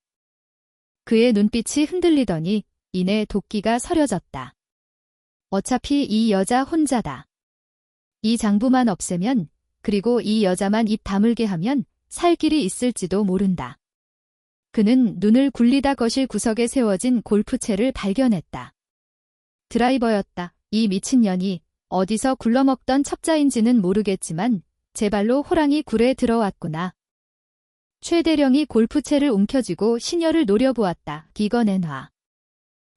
그의 눈빛이 흔들리더니 이내 도끼가 서려졌다. 어차피 이 여자 혼자다. 이 장부만 없애면, 그리고 이 여자만 입 다물게 하면 살 길이 있을지도 모른다. 그는 눈을 굴리다 거실 구석에 세워진 골프채를 발견했다. 드라이버였다. 이 미친년이 어디서 굴러먹던 첩자인지는 모르겠지만 제 발로 호랑이 굴에 들어왔구나. 최 대령이 골프채를 움켜쥐고 시녀를 노려보았다. 이거 내놔.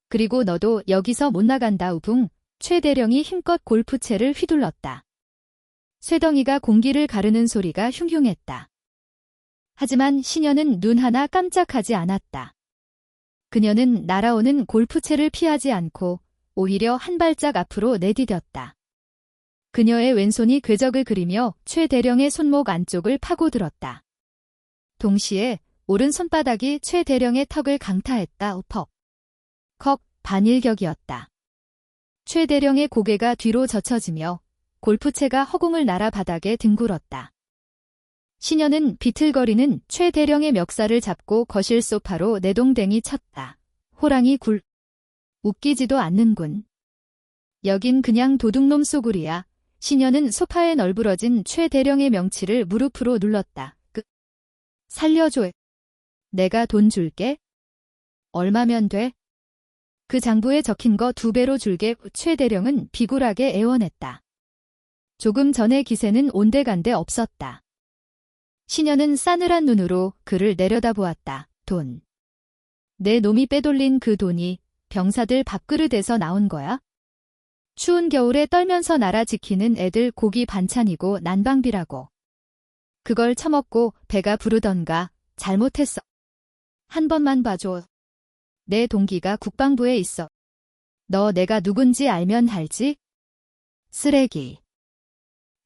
그리고 너도 여기서 못 나간다. 우붕. 최 대령이 힘껏 골프채를 휘둘렀다. 쇠덩이가 공기를 가르는 소리가 흉흉했다. 하지만 시녀는 눈 하나 깜짝하지 않았다. 그녀는 날아오는 골프채를 피하지 않고 오히려 한 발짝 앞으로 내디뎠다. 그녀의 왼손이 궤적을 그리며 최 대령의 손목 안쪽을 파고들었다. 동시에 오른손바닥이 최 대령의 턱을 강타했다. 우퍽. 컥. 반일격이었다. 최 대령의 고개가 뒤로 젖혀지며 골프채가 허공을 날아 바닥에 뒹굴었다. 신현은 비틀거리는 최 대령의 멱살을 잡고 거실 소파로 내동댕이 쳤다. 호랑이 굴. 웃기지도 않는군. 여긴 그냥 도둑놈 소굴이야. 신현은 소파에 널브러진 최 대령의 명치를 무릎으로 눌렀다. 살려줘. 내가 돈 줄게. 얼마면 돼? 그 장부에 적힌 거 2배로 줄게. 최 대령은 비굴하게 애원했다. 조금 전의 기세는 온데간데 없었다. 신현은 싸늘한 눈으로 그를 내려다보았다. 돈. 내 놈이 빼돌린 그 돈이 병사들 밥그릇에서 나온 거야? 추운 겨울에 떨면서 나라 지키는 애들 고기 반찬이고 난방비라고. 그걸 처먹고 배가 부르던가. 잘못했어. 한 번만 봐줘. 내 동기가 국방부에 있어. 너 내가 누군지 알면 알지? 쓰레기.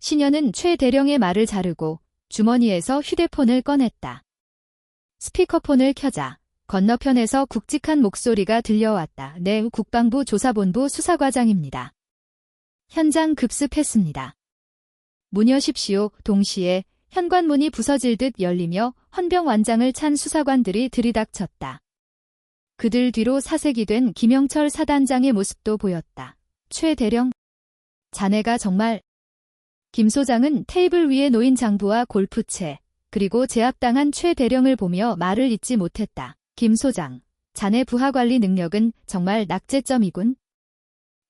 신현은 최 대령의 말을 자르고 주머니에서 휴대폰을 꺼냈다. 스피커폰을 켜자 건너편에서 굵직한 목소리가 들려왔다. 네, 국방부 조사본부 수사과장입니다. 현장 급습했습니다. 문 여십시오. 동시에 현관문이 부서질듯 열리며 헌병완장을 찬 수사관들이 들이닥쳤다. 그들 뒤로 사색이 된 김영철 사단장의 모습도 보였다. 최 대령, 자네가 정말... 김 소장은 테이블 위에 놓인 장부와 골프채, 그리고 제압당한 최 대령을 보며 말을 잇지 못했다. 김 소장, 자네 부하관리 능력은 정말 낙제점이군.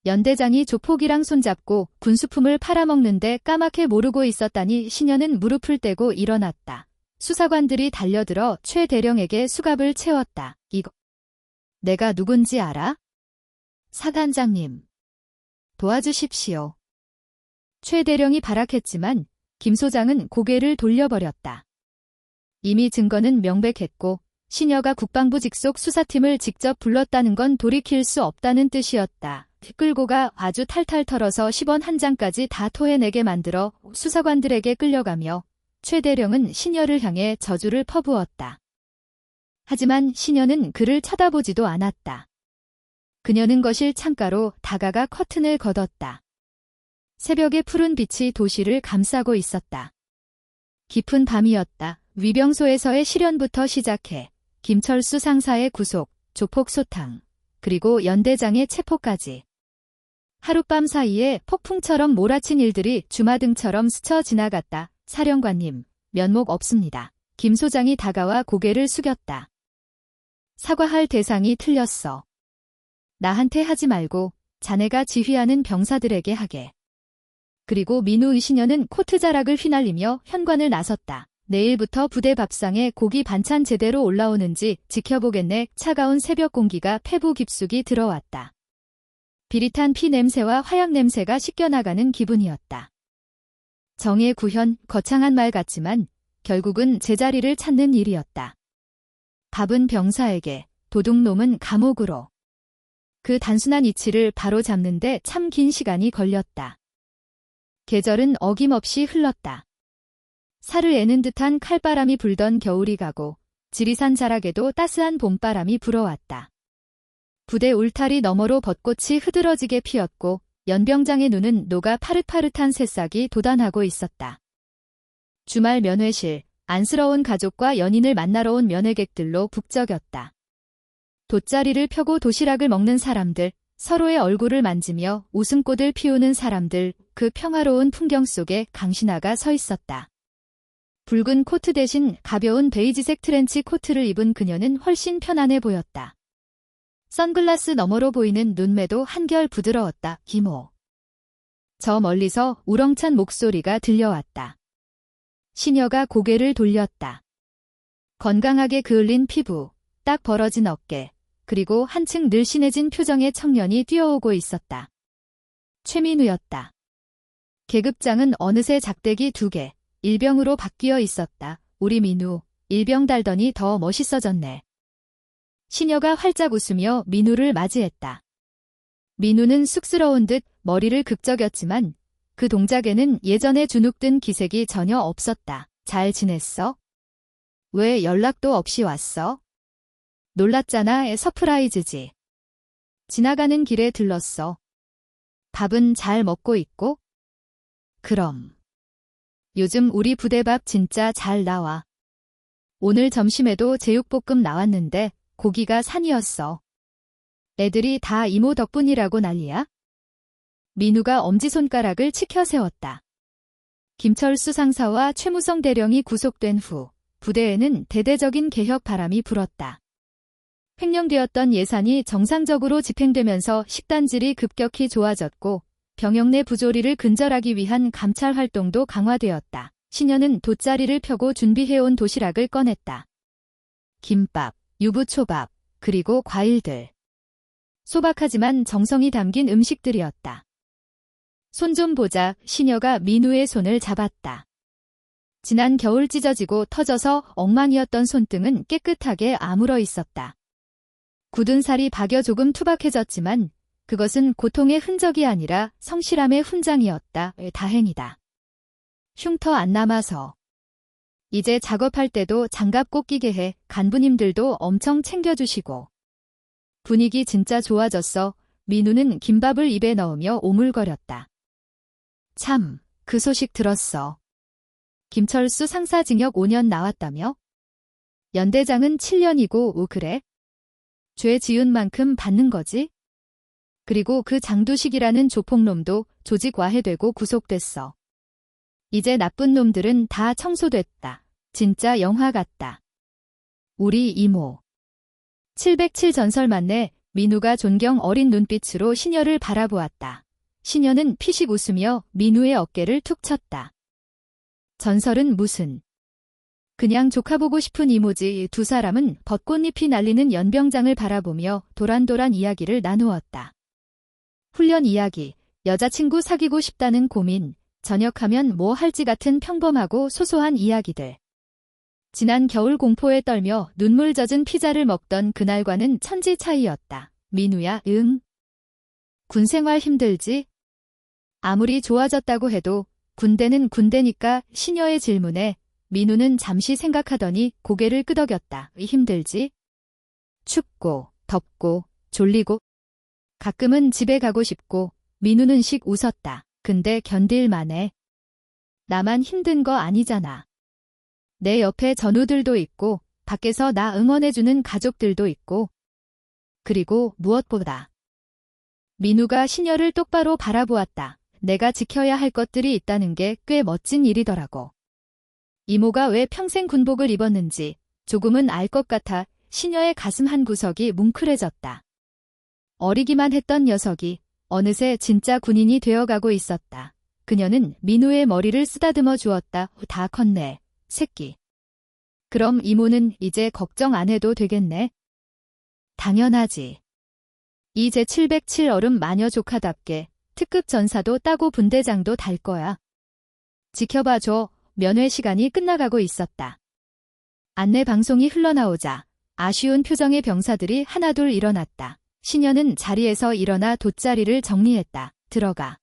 연대장이 조폭이랑 손잡고 군수품을 팔아먹는데 까맣게 모르고 있었다니. 신현은 무릎을 떼고 일어났다. 수사관들이 달려들어 최 대령에게 수갑을 채웠다. 이거 내가 누군지 알아? 사단장님. 도와주십시오. 최 대령이 발악했지만 김 소장은 고개를 돌려버렸다. 이미 증거는 명백했고 신여가 국방부 직속 수사팀을 직접 불렀다는 건 돌이킬 수 없다는 뜻이었다. 끌고 가 아주 탈탈 털어서 10원 한 장까지 다 토해내게 만들어 수사관들에게 끌려가며 최 대령은 신여를 향해 저주를 퍼부었다. 하지만 신여는 그를 쳐다보지도 않았다. 그녀는 거실 창가로 다가가 커튼을 걷었다. 새벽의 푸른 빛이 도시를 감싸고 있었다. 깊은 밤이었다. 위병소에서의 실현부터 시작해 김철수 상사의 구속, 조폭 소탕, 그리고 연대장의 체포까지. 하룻밤 사이에 폭풍처럼 몰아친 일들이 주마등처럼 스쳐 지나갔다. 사령관님, 면목 없습니다. 김 소장이 다가와 고개를 숙였다. 사과할 대상이 틀렸어. 나한테 하지 말고 자네가 지휘하는 병사들에게 하게. 그리고 민우 신현은 코트 자락을 휘날리며 현관을 나섰다. 내일부터 부대 밥상에 고기 반찬 제대로 올라오는지 지켜보겠네. 차가운 새벽 공기가 폐부 깊숙이 들어왔다. 비릿한 피 냄새와 화약 냄새가 씻겨나가는 기분이었다. 정의 구현, 거창한 말 같지만 결국은 제자리를 찾는 일이었다. 밥은 병사에게, 도둑놈은 감옥으로. 그 단순한 이치를 바로잡는데 참 긴 시간이 걸렸다. 계절은 어김없이 흘렀다. 살을 애는 듯한 칼바람이 불던 겨울이 가고 지리산 자락에도 따스한 봄바람이 불어왔다. 부대 울타리 너머로 벚꽃이 흐드러지게 피었고 연병장의 눈은 녹아 파릇파릇한 새싹이 돋아나고 있었다. 주말 면회실, 안쓰러운 가족과 연인을 만나러 온 면회객들로 북적였다. 돗자리를 펴고 도시락을 먹는 사람들, 서로의 얼굴을 만지며 웃음꽃을 피우는 사람들, 그 평화로운 풍경 속에 강신하가 서 있었다. 붉은 코트 대신 가벼운 베이지색 트렌치 코트를 입은 그녀는 훨씬 편안해 보였다. 선글라스 너머로 보이는 눈매도 한결 부드러웠다. 김호. 저 멀리서 우렁찬 목소리가 들려왔다. 신여가 고개를 돌렸다. 건강하게 그을린 피부, 딱 벌어진 어깨, 그리고 한층 늘씬해진 표정의 청년이 뛰어오고 있었다. 최민우였다. 계급장은 어느새 작대기 2개, 일병으로 바뀌어 있었다. 우리 민우, 일병 달더니 더 멋있어졌네. 신여가 활짝 웃으며 민우를 맞이했다. 민우는 쑥스러운 듯 머리를 극적였지만 그 동작에는 예전에 주눅든 기색이 전혀 없었다. 잘 지냈어? 왜 연락도 없이 왔어? 놀랐잖아. 서프라이즈지. 지나가는 길에 들렀어. 밥은 잘 먹고 있고? 그럼. 요즘 우리 부대밥 진짜 잘 나와. 오늘 점심에도 제육볶음 나왔는데 고기가 산이었어. 애들이 다 이모 덕분이라고 난리야? 민우가 엄지손가락을 치켜 세웠다. 김철수 상사와 최무성 대령이 구속된 후 부대에는 대대적인 개혁 바람이 불었다. 횡령되었던 예산이 정상적으로 집행되면서 식단질이 급격히 좋아졌고 병역 내 부조리를 근절하기 위한 감찰 활동도 강화되었다. 신현은 돗자리를 펴고 준비해온 도시락을 꺼냈다. 김밥, 유부초밥, 그리고 과일들. 소박하지만 정성이 담긴 음식들이었다. 손 좀 보자. 신여가 민우의 손을 잡았다. 지난 겨울 찢어지고 터져서 엉망이었던 손등은 깨끗하게 아물어 있었다. 굳은 살이 박여 조금 투박해졌지만 그것은 고통의 흔적이 아니라 성실함의 훈장이었다. 다행이다. 흉터 안 남아서. 이제 작업할 때도 장갑 꼭 끼게 해. 간부님들도 엄청 챙겨주시고. 분위기 진짜 좋아졌어. 민우는 김밥을 입에 넣으며 오물거렸다. 참, 그 소식 들었어. 김철수 상사 징역 5년 나왔다며? 연대장은 7년이고, 그래? 죄 지은 만큼 받는 거지? 그리고 그 장두식이라는 조폭놈도 조직 와해되고 구속됐어. 이제 나쁜 놈들은 다 청소됐다. 진짜 영화 같다. 우리 이모. 707 전설 맞네. 민우가 존경 어린 눈빛으로 신여를 바라보았다. 신여는 피식 웃으며 민우의 어깨를 툭 쳤다. 전설은 무슨. 그냥 조카 보고 싶은 이모지. 두 사람은 벚꽃잎이 날리는 연병장을 바라보며 도란도란 이야기를 나누었다. 훈련 이야기, 여자친구 사귀고 싶다는 고민, 저녁하면 뭐 할지 같은 평범하고 소소한 이야기들. 지난 겨울 공포에 떨며 눈물 젖은 피자를 먹던 그날과는 천지 차이였다. 민우야, 응. 군생활 힘들지? 아무리 좋아졌다고 해도 군대는 군대니까. 신여의 질문에 민우는 잠시 생각하더니 고개를 끄덕였다. 힘들지? 춥고 덥고 졸리고 가끔은 집에 가고 싶고. 민우는 씩 웃었다. 근데 견딜만해. 나만 힘든 거 아니잖아. 내 옆에 전우들도 있고 밖에서 나 응원해주는 가족들도 있고. 그리고 무엇보다. 민우가 신여를 똑바로 바라보았다. 내가 지켜야 할 것들이 있다는 게 꽤 멋진 일이더라고. 이모가 왜 평생 군복을 입었는지 조금은 알 것 같아. 신여의 가슴 한 구석이 뭉클해졌다. 어리기만 했던 녀석이 어느새 진짜 군인이 되어가고 있었다. 그녀는 민우의 머리를 쓰다듬어 주었다. 다 컸네, 새끼. 그럼 이모는 이제 걱정 안 해도 되겠네? 당연하지. 이 제707 얼음 마녀 조카답게 특급 전사도 따고 분대장도 달 거야. 지켜봐줘. 면회 시간이 끝나가고 있었다. 안내 방송이 흘러나오자 아쉬운 표정의 병사들이 하나둘 일어났다. 신여는 자리에서 일어나 돗자리를 정리했다. 들어가.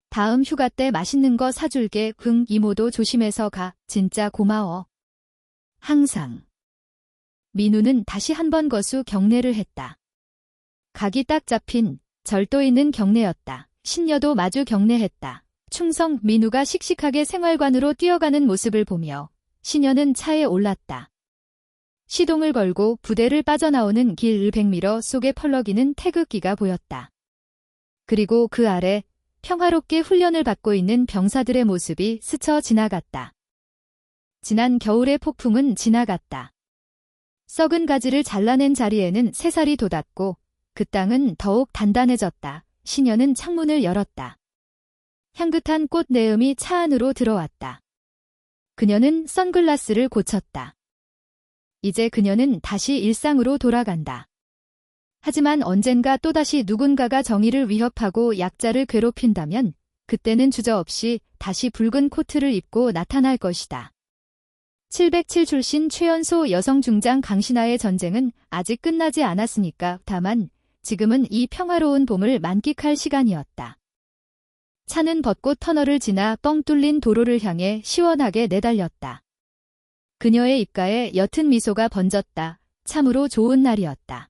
다음 휴가 때 맛있는 거 사줄게. 응, 이모도 조심해서 가. 진짜 고마워. 항상. 민우는 다시 한 번 거수 경례를 했다. 각이 딱 잡힌 절도 있는 경례였다. 신여도 마주 경례했다. 충성. 민우가 씩씩하게 생활관으로 뛰어가는 모습을 보며 신여는 차에 올랐다. 시동을 걸고 부대를 빠져나오는 길 100m 속에 펄럭이는 태극기가 보였다. 그리고 그 아래 평화롭게 훈련을 받고 있는 병사들의 모습이 스쳐 지나갔다. 지난 겨울의 폭풍은 지나갔다. 썩은 가지를 잘라낸 자리에는 새살이 돋았고 그 땅은 더욱 단단해졌다. 신여는 창문을 열었다. 향긋한 꽃 내음이 차 안으로 들어왔다. 그녀는 선글라스를 고쳤다. 이제 그녀는 다시 일상으로 돌아간다. 하지만 언젠가 또다시 누군가가 정의를 위협하고 약자를 괴롭힌다면 그때는 주저없이 다시 붉은 코트를 입고 나타날 것이다. 707 출신 최연소 여성 중장 강신하의 전쟁은 아직 끝나지 않았으니까. 다만 지금은 이 평화로운 봄을 만끽할 시간이었다. 차는 벚꽃 터널을 지나 뻥 뚫린 도로를 향해 시원하게 내달렸다. 그녀의 입가에 옅은 미소가 번졌다. 참으로 좋은 날이었다.